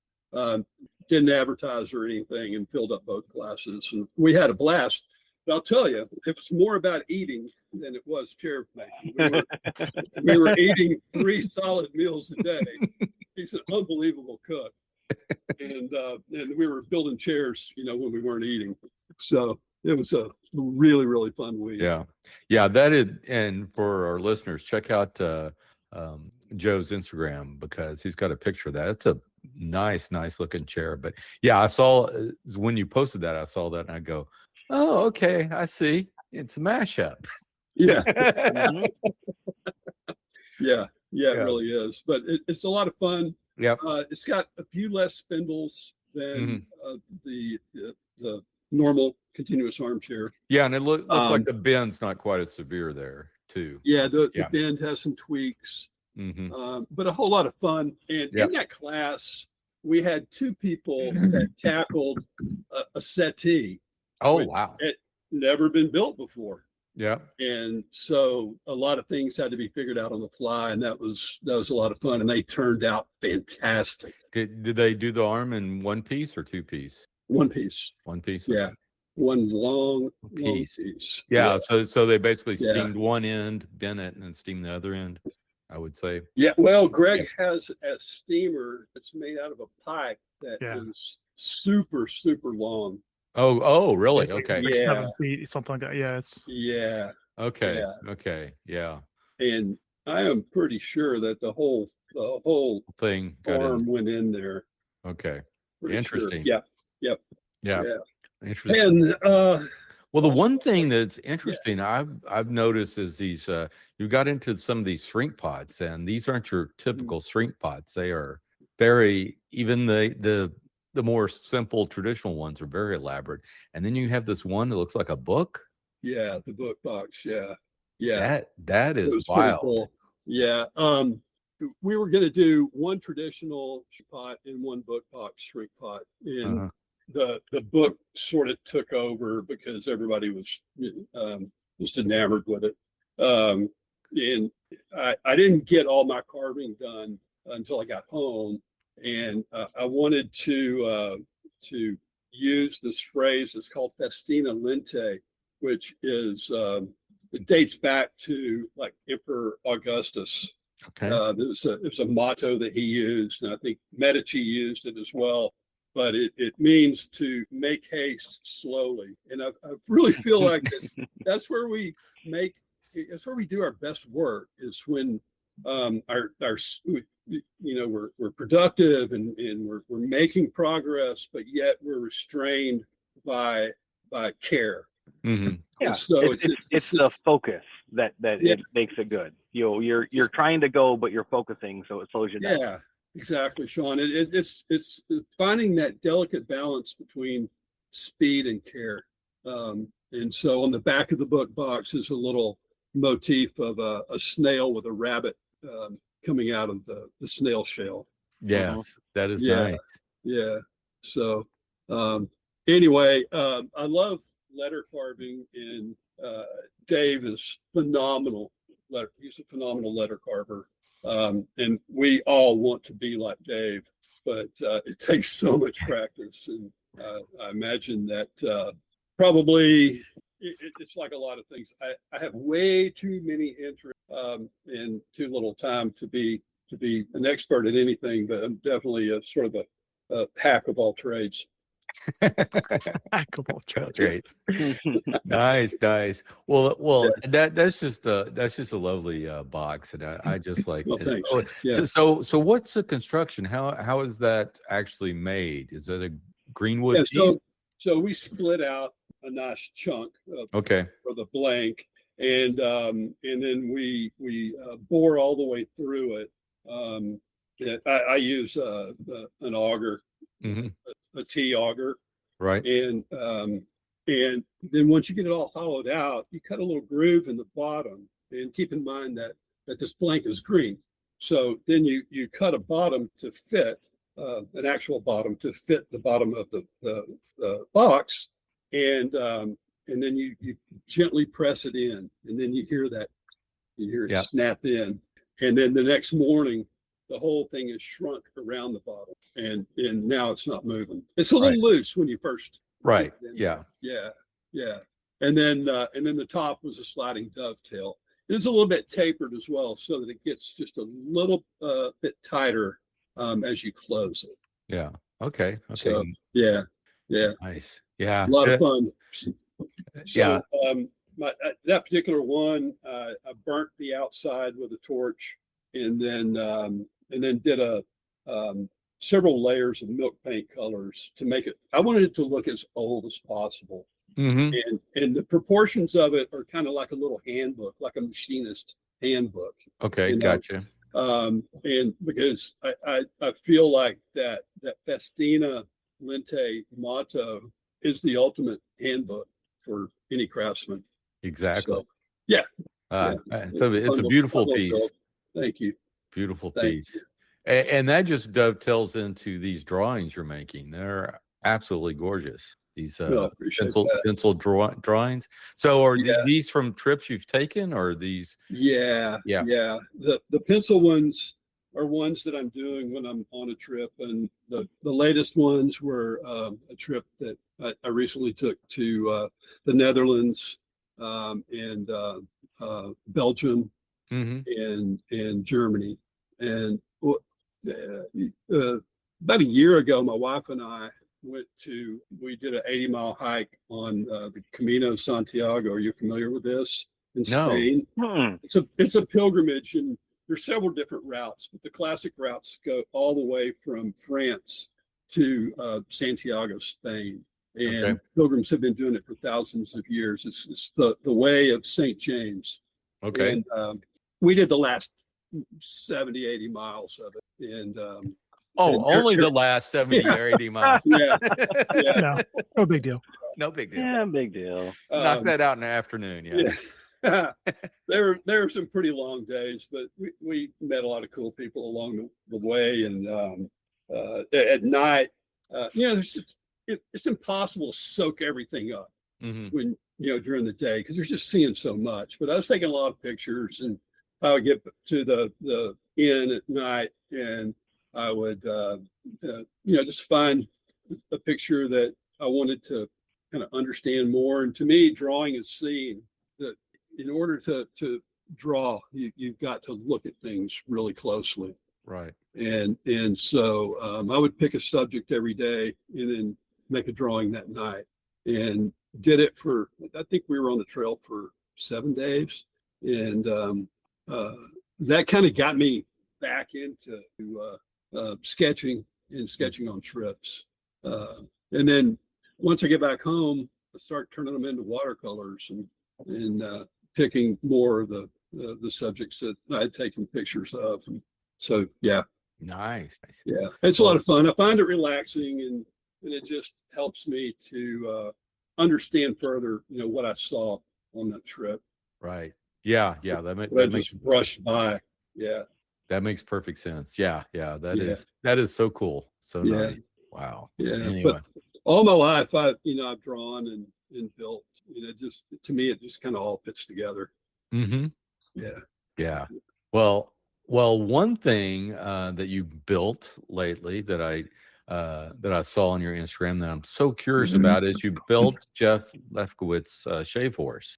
didn't advertise or anything, and filled up both classes, and we had a blast. But I'll tell you, it was more about eating than it was chair making. We were eating 3 solid meals a day. He's an unbelievable cook. And we were building chairs, you know, when we weren't eating. So it was a really, really fun week. Yeah. That is, and for our listeners, check out Joe's Instagram because he's got a picture of that. It's a nice looking chair. But yeah, I saw when you posted that, I saw that and I go, oh, okay, I see. It's a mashup. Yeah. Mhm. Yeah, it really is. But it's a lot of fun. Yep. It's got a few less spindles than Mm-hmm. the normal continuous armchair. Yeah, and it looks like the bend's not quite as severe there too. Yeah, the bend has some tweaks, Mm-hmm. but a whole lot of fun. And in that class, we had 2 people that tackled a settee. Oh, which wow. had never been built before. Yeah. And so a lot of things had to be figured out on the fly, and that was a lot of fun, and they turned out fantastic. Did they do the arm in 1 piece or 2 piece? 1 piece. 1 piece. Yeah. One long Piece. piece. Yeah. So they basically Yeah. steamed one end, bent it, and then steamed the other end, I would say. Yeah. Well, Greg has a steamer that's made out of a pipe that is super, super long. Oh, really? It's like Okay. 6, Yeah. 7 feet, something like that. Yeah, it's Yeah. Okay. Yeah. Okay. Yeah. And I am pretty sure that the whole Thing got arm in. went in there. Okay. Pretty Interesting. Sure. Yeah. Yeah. Interesting. And Well, the one thing that's interesting I've noticed is these you got into some of these shrink pots, and these aren't your typical shrink pots. They are very, even the more simple traditional ones are very elaborate. And then you have this one that looks like a book. yeah, the book box. Yeah. That It is was pretty wild. cool. Yeah. We were going to do 1 traditional pot and 1 book box shrink pot, and the book sort of took over because everybody was just enamored with it. And I didn't get all my carving done until I got home, and I wanted to use this phrase. It's called festina lente, which is it dates back to like Emperor Augustus. Okay. It was a motto that he used, and I think Medici used it as well. But it means to make haste slowly, and I really feel like that's where we do our best work. Is when we're productive and we're making progress, but yet we're restrained by care. Mm-hmm. Yeah, So it's the focus that it makes it good. You're trying to go, but you're focusing, so it slows you down. Yeah, exactly, Sean. It's finding that delicate balance between speed and care. And so on the back of the book box is a little motif of a snail with a rabbit coming out of the snail shell. Yes, that is nice. Yeah. So anyway, I love letter carving, and Dave is phenomenal. He's a phenomenal letter carver, and we all want to be like Dave, but it takes so much practice, and I imagine that probably it's like a lot of things. I have way too many interests and too little time to be an expert at anything, but I'm definitely a sort of a hack of all trades. Hackable Great. Nice. Well, that's just a lovely box, and I just like Well, it. thanks. Oh, Yeah. so what's the construction? How is that actually made? Is it a greenwood Yeah, piece? so we split out a nice chunk Okay. for the blank, and then we bore all the way through it. I use an auger, Hmm. a T auger, Right. and then once you get it all hollowed out, you cut a little groove in the bottom, and keep in mind that this blank is green. So then you cut a bottom to fit an actual bottom to fit the bottom of the box, and then you gently press it in, and then you hear it Yeah. snap in, and then the next morning the whole thing is shrunk around the bottom, and now it's not moving. It's a little Right. loose when you first Right. get it in Yeah. there. Yeah. And then the top was a sliding dovetail. It's a little bit tapered as well, so that it gets just a little bit tighter as you close it. Yeah. Okay. So yeah, Nice. Yeah. a lot of fun. Yeah. So that particular one, I burnt the outside with a torch, and then did several layers of milk paint colors to make it. I wanted it to look as old as possible, Hmm. and the proportions of it are kind of like a little handbook, like a machinist handbook. Okay. You know, Gotcha. And because I feel like that Festina Lente motto is the ultimate handbook for any craftsman. Exactly. So yeah. It's a beautiful piece. Thank you. Beautiful Thank piece. And that just dovetails into these drawings you're making. They're absolutely gorgeous. These No, I appreciate that. pencil drawings. So are Yeah. these from trips you've taken, or are these? Yeah. The pencil ones are ones that I'm doing when I'm on a trip, and the latest ones were a trip that I recently took to the Netherlands, and Belgium, Hmm. and Germany. And about a year ago, my wife and I we did an 80-mile hike on the Camino Santiago. Are you familiar with this? In No. Spain. Hmm. It's a pilgrimage, and there's several different routes, but the classic routes go all the way from France to Santiago, Spain. And Okay. pilgrims have been doing it for thousands of years. It's the way of St. James. Okay. And we did the last 70, 80 miles of it. And Only the last 70 or 80 miles. yeah. No big deal. No big deal. Yeah, big deal. Knock that out in the afternoon. Yeah. There are some pretty long days, but we met a lot of cool people along the way. And at night, it's impossible to soak everything up Hmm. when during the day, because you're just seeing so much. But I was taking a lot of pictures, and I would get to the inn at night, and I would just find a picture that I wanted to kind of understand more. And to me, drawing is seeing. That in order to draw, you've got to look at things really closely. Right. And so I would pick a subject every day and then make a drawing that night, and did it for, I think we were on the trail for 7 days. And that kind of got me back into sketching on trips. And then once I get back home, I start turning them into watercolors and picking more of the subjects that I had taken pictures of. And so, yeah. Nice. Yeah, it's a lot of fun. I find it relaxing, and it just helps me to understand further, what I saw on that trip. Right. Yeah. That just brushed by. Yeah. That makes perfect sense. Yeah. That is so cool. So nice. Wow. Yeah. Anyway. But all my life, I've drawn and built. Just to me, it just kind of all fits together. Mm-hmm. Yeah. Yeah. Well, one thing that you built lately that that I saw on your Instagram that I'm so curious about is you built Jeff Lefkowitz's shave horse.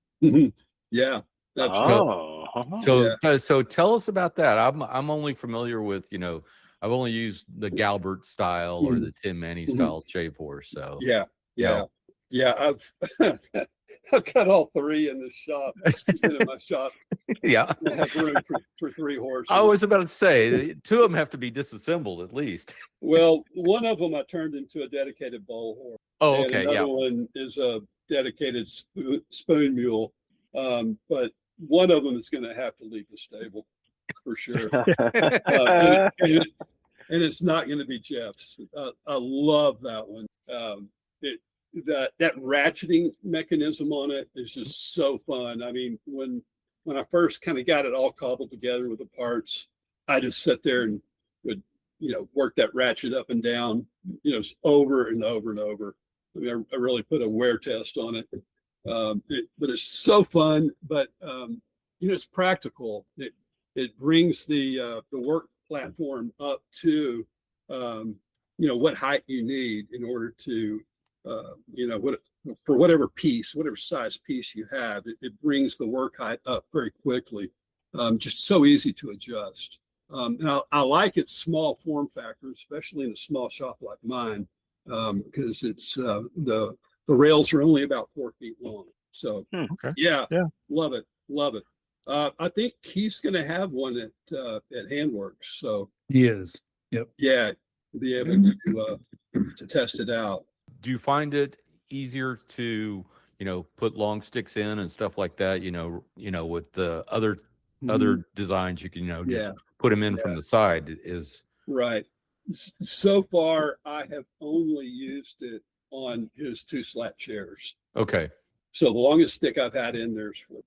Yeah, absolutely. So tell us about that. I'm only familiar with, I've only used the Galbert style or the Tim Manny style shave horse. So yeah. I've I've got all three in the shop. In my shop. Yeah, I have room for three horses. I was about to say 2 of them have to be disassembled at least. Well, one of them I turned into a dedicated bowl horse. Oh, and okay, another one is a dedicated spoon mule. But one of them is going to have to leave the stable for sure. And it's not going to be Jeff's. I love that one. That ratcheting mechanism on it is just so fun. I mean, when I first kind of got it all cobbled together with the parts, I just sat there and would, work that ratchet up and down, over and over and over. I mean, I really put a wear test on it. But it's so fun, but it's practical. It brings the work platform up to what height you need in order to for whatever size piece you have. It brings the work height up very quickly. Just so easy to adjust. And I like its small form factor, especially in a small shop like mine, because it's the rails are only about 4 feet long. So yeah, love it. I think Keith's going to have one at Handworks. So he is. Yep. Yeah, be able to test it out. Do you find it easier to put long sticks in and stuff like that? With the other designs, you can just put them in from the side. Is right. So far, I have only used it on his 2 slat chairs. Okay. So the longest stick I've had in there is 4.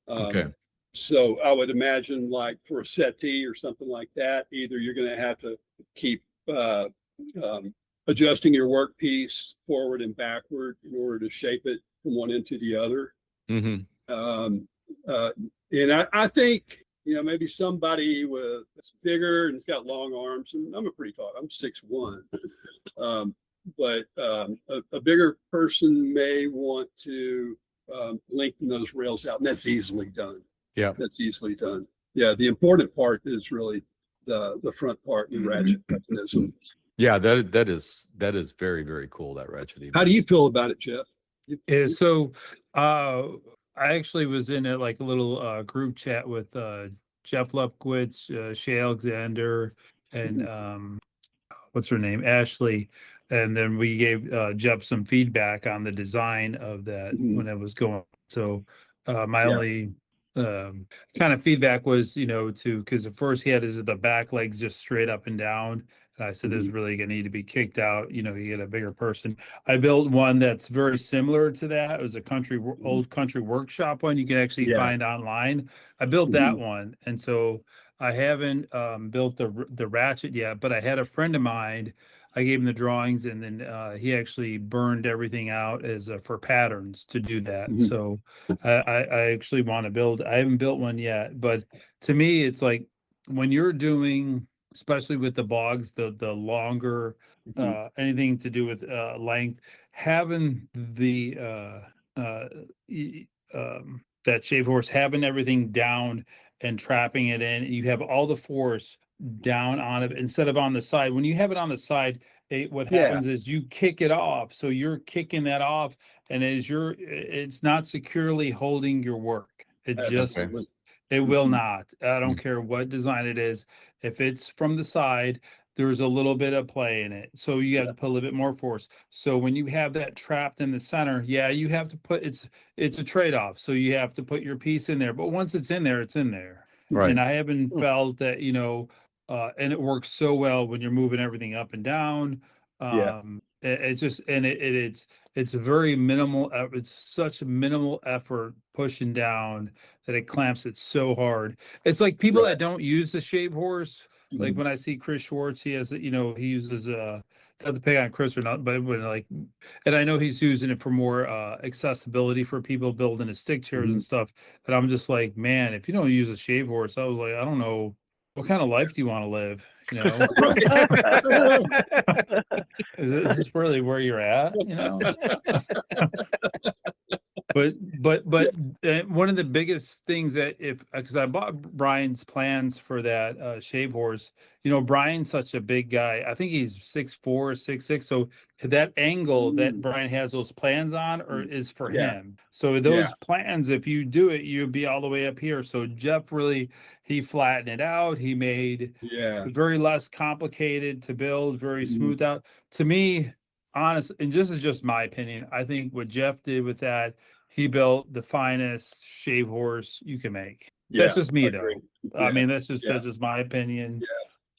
Okay. So I would imagine, like for a settee or something like that, either you're going to have to keep adjusting your workpiece forward and backward in order to shape it from one end to the other. And I think, maybe somebody that's bigger and it's got long arms, and I'm a pretty tall, I'm 6'1". But a bigger person may want to lengthen those rails out, and that's easily done. Yeah, that's easily done. Yeah, the important part is really the front part, the ratchet mechanism. Yeah, that is very, very cool, that ratcheting. How do you feel about it, Jeff? Yeah, so I actually was in a little group chat with Jeff Lefkowitz, Shay Alexander, and what's her name, Ashley. And then we gave Jeff some feedback on the design of that when it was going. So my only kind of feedback was, because at first he had the back legs just straight up and down. And I said, this is really going to need to be kicked out. You get a bigger person. I built one that's very similar to that. It was a old country workshop one you can actually find online. I built that one. And so I haven't built the ratchet yet, but I had a friend of mine. I gave him the drawings, and then he actually burned everything out as for patterns to do that. So I actually want to build. I haven't built one yet, but to me, it's like when you're doing, especially with the bogs, the longer, anything to do with length, having the that shave horse, having everything down and trapping it in, you have all the force down on it instead of on the side. When you have it on the side, what happens is you kick it off. So you're kicking that off, and it's not securely holding your work. It will not. I don't care what design it is. If it's from the side, there's a little bit of play in it. So you have to put a little bit more force. So when you have that trapped in the center, you have to put, it's a trade-off. So you have to put your piece in there. But once it's in there, it's in there. Right. And I haven't felt that, and it works so well when you're moving everything up and down. It's very minimal. It's such a minimal effort pushing down that it clamps it so hard. It's like people that don't use the shave horse. Like when I see Chris Schwartz, he has, he uses not to pick on Chris or not, but and I know he's using it for more accessibility for people building his stick chairs and stuff. And I'm just like, man, if you don't use a shave horse, I was like, I don't know what kind of life do you want to live? You know, is this really where you're at? You know, but one of the biggest things that because I bought Brian's plans for that shave horse, you know, Brian's such a big guy. I think he's 6'4", 6'6". So that angle that Brian has those plans on is for him. So those plans, if you do it, you'd be all the way up here. So Jeff really, he flattened it out. He made it very less complicated to build, very smooth out. To me, honest, and this is just my opinion, I think what Jeff did with that, he built the finest shave horse you can make. That's just me, though. I mean, that's just my opinion.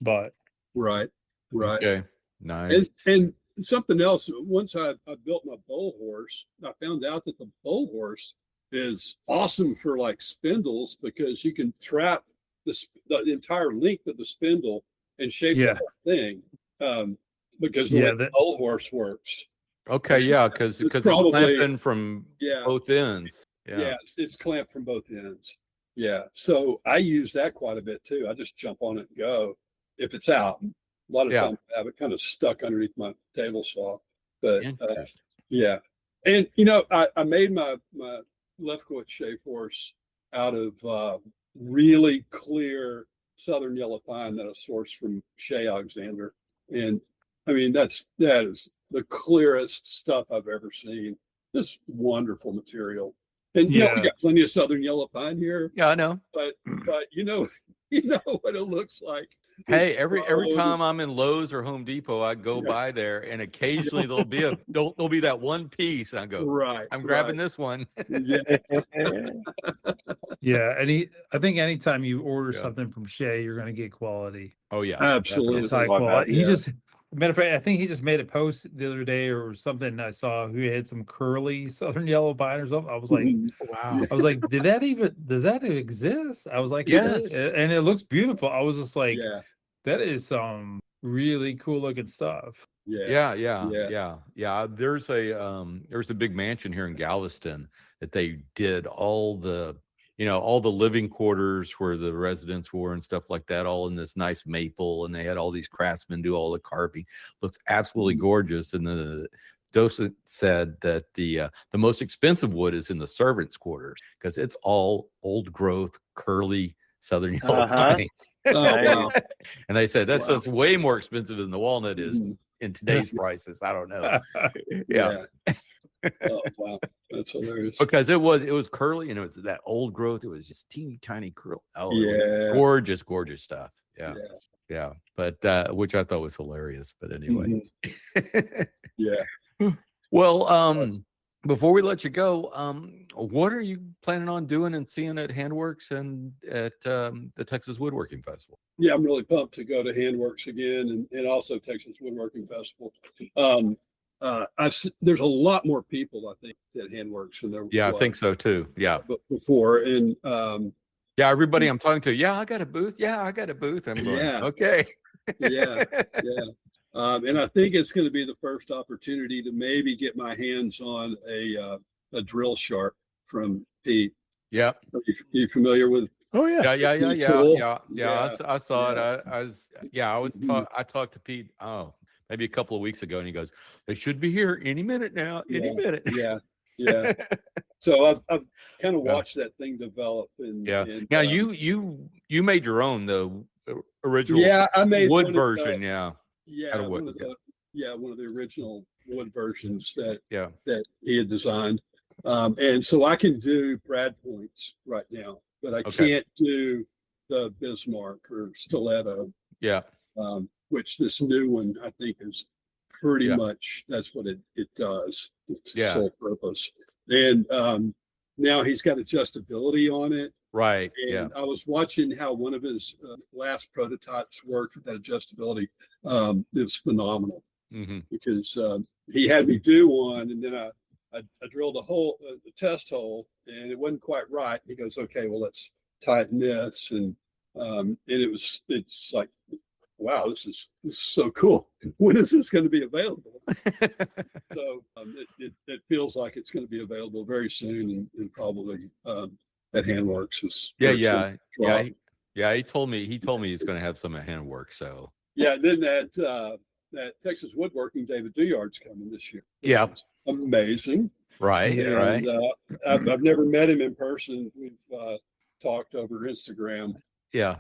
But right. Okay, nice. And something else. Once I built my bull horse, I found out that the bull horse is awesome for like spindles because you can trap the entire length of the spindle and shape the whole thing. Because the way the bull horse works. Okay, yeah, because it's clamping from both ends. Yeah, it's clamped from both ends. Yeah, so I use that quite a bit too. I just jump on it and go if it's out. A lot of times I have it kind of stuck underneath my table saw. But yeah, and you know, I made my Lefkowitz shave horse out of really clear southern yellow pine that I sourced from Shea Alexander, and I mean that is the clearest stuff I've ever seen. This wonderful material. And you know, we got plenty of southern yellow pine here. Yeah, I know. But you know what it looks like. Hey, every time I'm in Lowe's or Home Depot, I go by there, and occasionally there'll be that one piece, and I go, I'm grabbing this one. Yeah, I think anytime you order something from Shea, you're going to get quality. Oh yeah, absolutely, it's high quality. He just. Matter of fact, I think he just made a post the other day or something. I saw who had some curly southern yellow pine or something. I was like, wow. I was like, does that even exist? I was like, yes. And it looks beautiful. I was just like, that is some really cool looking stuff. Yeah. There's a big mansion here in Galveston that they did all the living quarters where the residents were and stuff like that, all in this nice maple, and they had all these craftsmen do all the carving. Looks absolutely gorgeous. And the docent said that the most expensive wood is in the servants' quarters because it's all old growth, curly southern yellow pine. Wow. And they said that's just way more expensive than the walnut is in today's prices. I don't know. Oh wow, that's hilarious. Because it was curly and it was that old growth. It was just teeny tiny curl. Oh yeah, gorgeous stuff. Yeah. But which I thought was hilarious. But anyway, Well, before we let you go, what are you planning on doing and seeing at Handworks and at the Texas Woodworking Festival? Yeah, I'm really pumped to go to Handworks again and also Texas Woodworking Festival. There's a lot more people, I think, at Handworks than there was. I think so too. Yeah, before and everybody I'm talking to, I got a booth. Yeah, I got a booth. I'm going, okay. And I think it's going to be the first opportunity to maybe get my hands on a drill sharp from Pete. Yeah. Are you familiar with? Oh yeah. I saw it. I talked to Pete. Maybe a couple of weeks ago, and he goes, "They should be here any minute now. Any minute." Yeah. So I've kind of watched that thing develop. And now you made your own though original. Yeah, I made wood version. One of the original wood versions that he had designed. And so I can do brad points right now, but I can't do the Bismarck or stiletto. Which this new one I think is pretty much that's what it does. It's sole purpose. And now he's got adjustability on it. Right. And I was watching how one of his last prototypes worked with that adjustability. It was phenomenal because he had me do one, and then I drilled a hole, a test hole, and it wasn't quite right. He goes, "Okay, well let's tighten this," and it's like, wow, this is so cool. When is this going to be available? So it feels like it's going to be available very soon, and probably at Handworks. Yeah, he told me he's going to have some at Handworks. So Yeah, then that Texas Woodworking David Duyard's coming this year. Which yeah, is amazing. right, Yeah. right. And I've never met him in person. We've talked over Instagram. Yeah,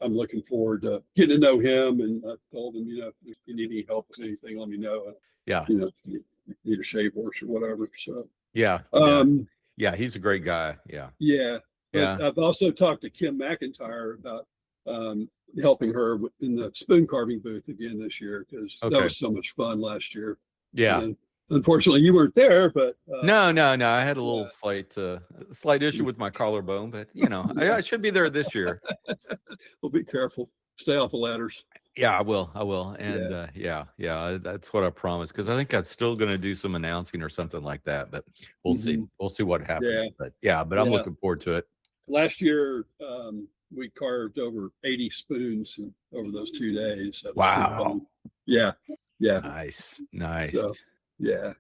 I'm looking forward to getting to know him, and I told him, if you need any help with anything, let me know. yeah, If you need a shave horse or whatever. So, yeah, yeah. He's a great guy. Yeah, yeah. But yeah. I've also talked to Kim McIntyre about helping her in the spoon carving booth again this year, because that was so much fun last year. Yeah. And unfortunately, you weren't there, but No. I had a little slight issue with my collarbone, but I should be there this year. Well, be careful. Stay off the ladders. Yeah, I will. And yeah, that's what I promised, because I think I'm still going to do some announcing or something like that, but we'll see. We'll see what happens. Yeah. But I'm looking forward to it. Last year, we carved over 80 spoons over those 2 days. That was pretty fun. Yeah. Nice. So, yeah.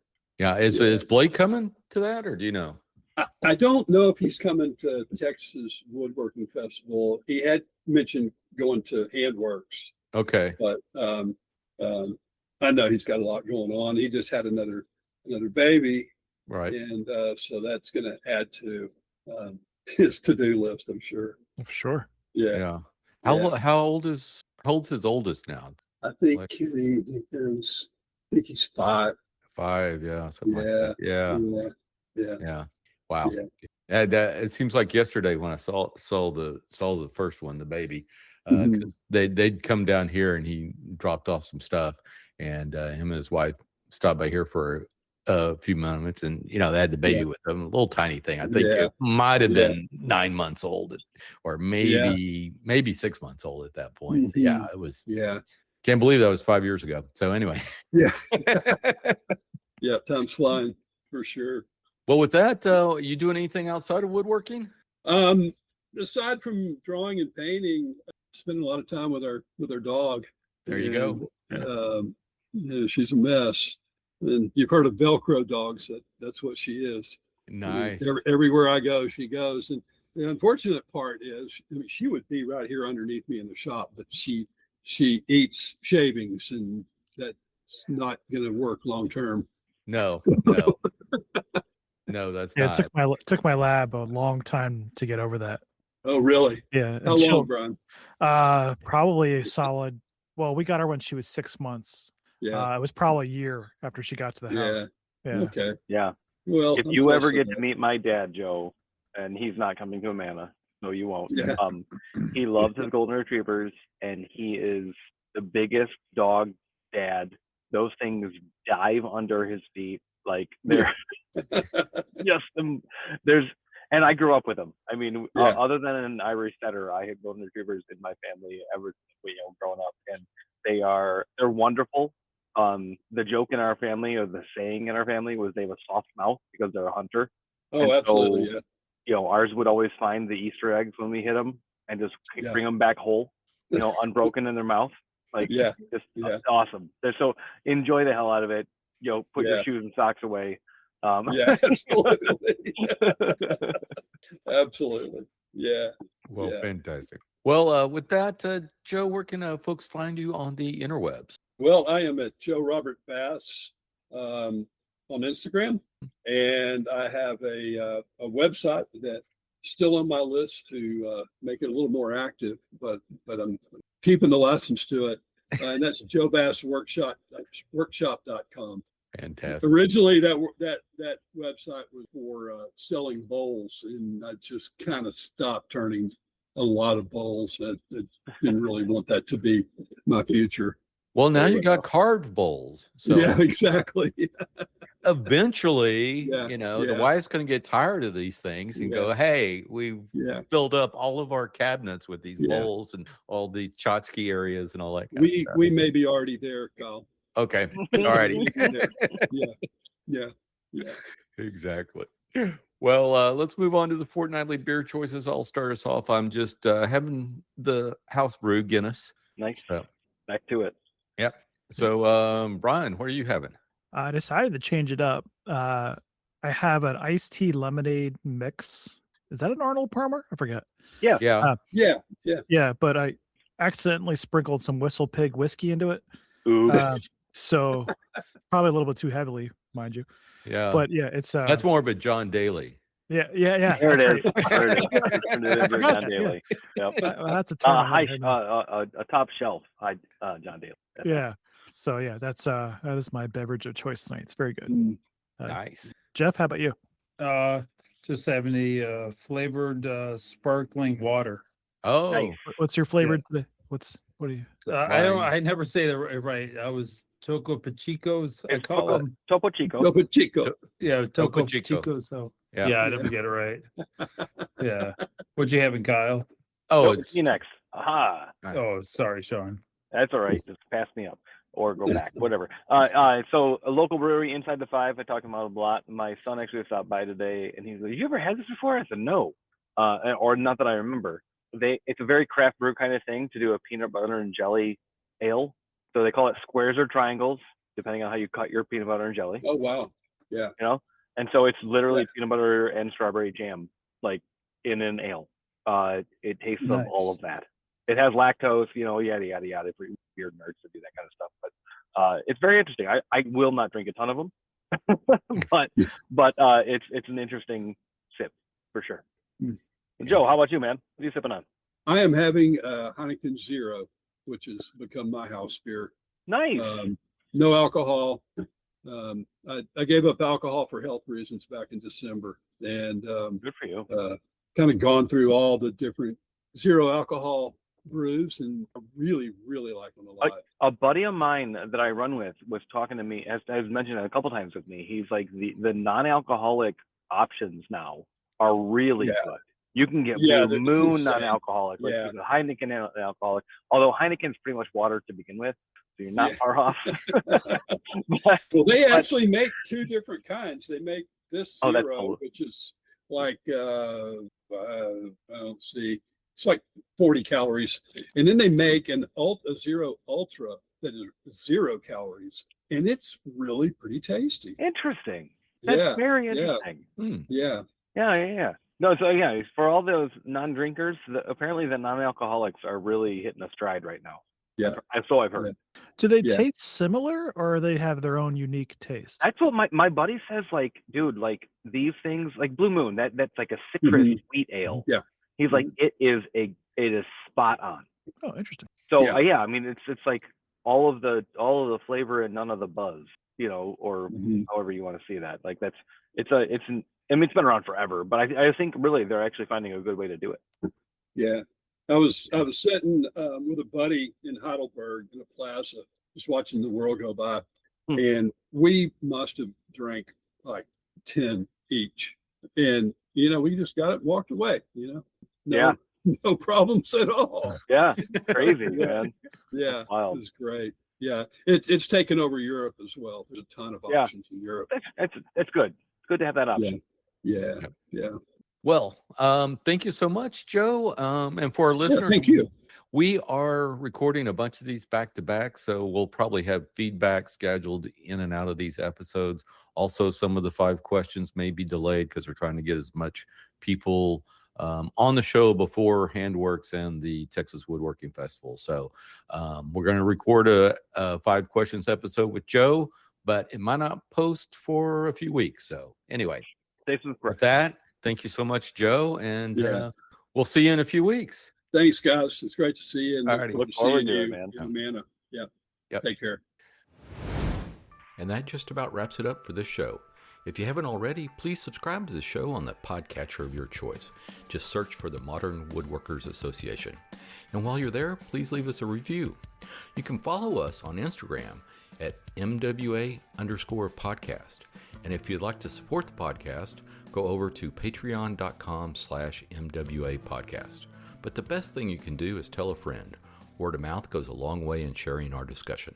Is Blake coming to that, or do you know? I don't know if he's coming to Texas Woodworking Festival. He had mentioned going to Handworks. Okay. But I know he's got a lot going on. He just had another baby, Right. and so that's going to add to his to-do list, I'm sure. Sure. Yeah. How old is his oldest now? I think he's 5. 5, yeah, something like that. Yeah. Wow. Yeah. And it seems like yesterday when I saw the first one, the baby, because they'd come down here and he dropped off some stuff, and him and his wife stopped by here for a few moments, and they had the baby with them, a little tiny thing. I think it might have been 9 months old, or maybe 6 months old at that point. Yeah, it was. Yeah. Can't believe that was 5 years ago. So anyway. Yeah. Yeah, time's flying for sure. Well, with that, you doing anything outside of woodworking? Aside from drawing and painting, spending a lot of time with our dog. There you go. She's a mess. And you've heard of Velcro dogs. That's what she is. Nice. Everywhere I go, she goes. And the unfortunate part is, she would be right here underneath me in the shop, but she eats shavings, and that's not going to work long term. No, that's Yeah, not. it took my lab a long time to get over that. Oh, really? Yeah. How long, Brian? Probably a solid. Well, we got her when she was 6 months. Yeah. It was probably a year after she got to the house. Yeah. Okay. Yeah. Well, If you ever get to meet my dad, Joe, and he's not coming to Amana, no, you won't. Yeah. He loves his golden retrievers, and he is the biggest dog dad. Those things dive under his feet like they're just there's. And I grew up with them. I mean, other than an Irish setter, I had golden retrievers in my family growing up, and they're wonderful. The joke in our family, or the saying in our family, was they have a soft mouth because they're a hunter. Oh, and absolutely. So, yeah. Ours would always find the Easter eggs when we hit them and just bring them back whole, unbroken in their mouth. Like, awesome. So enjoy the hell out of it. Put your shoes and socks away. Yeah, absolutely. Absolutely. Yeah. Well, fantastic. Well, with that, Joe, where can folks find you on the interwebs? Well, I am at Joe Robert Bass on Instagram, and I have a website that's still on my list to make it a little more active, but I'm keeping the license to it, and that's joebassworkshop.com. Fantastic. Originally, that website was for selling bowls, and I just kind of stopped turning a lot of bowls. I didn't really want that to be my future. Well, now you got carved bowls. So yeah, exactly. Eventually, the wife's going to get tired of these things and go, "Hey, we've filled up all of our cabinets with these bowls and all the Chotsky areas and all that." We may be already there, Kyle. Okay. All righty. Yeah. Exactly. Well, let's move on to the fortnightly beer choices. I'll start us off. I'm just having the house brew Guinness. Nice. So, back to it. Yep. So, Brian, what are you having? I decided to change it up. I have an iced tea lemonade mix. is that an Arnold Palmer? I forget. Yeah. Yeah. Yeah. But I accidentally sprinkled some Whistle Pig whiskey into it. Oops. So probably a little bit too heavily, mind you. Yeah. But yeah, it's That's more of a John Daly. yeah. There it is. There it is. Yeah. You turned it I into forgot John that, Daly. Yep. Well, that's a term. I High, never heard of. a top shelf. John Daly. That's Yeah. So yeah, that is my beverage of choice tonight. It's very good. Mm. Nice. Jeff, how about you? Just having the flavored sparkling water. Oh, Nice. What's your flavor today? What are you? I never say that right. I was Toco Pachicos. I It's call them. Topo Chico. Topo Chico. Yeah, Topo Toco Chico. Pachicos. So yeah. I never get it right. Yeah. What you having, Kyle? Oh, Topo Next. Aha. Oh, sorry, Sean. That's all right. Just pass me up or go back, whatever. So a local brewery inside the 5. I talked about it a lot. My son actually stopped by today, and he's like, "Have you ever had this before?" I said, "No," or not that I remember. It's a very craft brew kind of thing to do a peanut butter and jelly ale. So they call it squares or triangles, depending on how you cut your peanut butter and jelly. Oh, wow. Yeah. You know, and so it's literally peanut butter and strawberry jam, like in an ale. It tastes of all of that. It has lactose, yada yada yada for weird nerds to do that kind of stuff. But it's very interesting. I will not drink a ton of them, but it's an interesting sip for sure. Joe, how about you, man? What are you sipping on? I am having Heineken Zero, which has become my house beer. Nice. No alcohol. I gave up alcohol for health reasons back in December, and Good for you. kind of gone through all the different zero alcohol brews, and I really, really like them a lot. A buddy of mine that I run with was talking to me, has mentioned it a couple times with me. He's like, the non-alcoholic options now are really good. You can get Blue Moon non-alcoholic, like the Heineken non-alcoholic. Although Heineken's pretty much water to begin with, so you're not far off. Well, they actually make 2 different kinds. They make this Zero, which is like let's see, it's like 40 calories, and then they make a Zero Ultra that is 0 calories, and it's really pretty tasty. Interesting. That's very interesting. Yeah. No, so for all those non-drinkers, apparently the non-alcoholics are really hitting a stride right now. Yeah. So I've heard. Do they taste similar, or they have their own unique taste? That's what my buddy says. Like, dude, like these things, like Blue Moon, that's like a citrus sweet ale. Yeah. He's like, it is spot on. Oh, interesting. So I mean, it's like all of the flavor and none of the buzz, or however you want to see that. Like I mean, it's been around forever, but I think really they're actually finding a good way to do it. Yeah. I was sitting with a buddy in Heidelberg in a plaza, just watching the world go by, and we must have drank like 10 each, and we just got it and walked away. No problems at all. Yeah, crazy, man. Yeah, wild. It was great. Yeah, it's taken over Europe as well. There's a ton of options in Europe. That's good. It's good to have that option. Yeah. Well, thank you so much, Joe. And for our listeners, thank you. We are recording a bunch of these back to back, so we'll probably have feedback scheduled in and out of these episodes. Also, some of the 5 questions may be delayed because we're trying to get as much people on the show before Handworks and the Texas Woodworking Festival. So we're going to record a 5 questions episode with Joe, but it might not post for a few weeks. So anyway, with that, thank you so much, Joe, and we'll see you in a few weeks. Thanks, guys. It's great to see you. And look forward to it, man. In Amana. Yep. Take care. And that just about wraps it up for this show. If you haven't already, please subscribe to the show on the podcatcher of your choice. Just search for the Modern Woodworkers Association. And while you're there, please leave us a review. You can follow us on Instagram at MWA_podcast. And if you'd like to support the podcast, go over to patreon.com/MWA podcast. But the best thing you can do is tell a friend. Word of mouth goes a long way in sharing our discussion.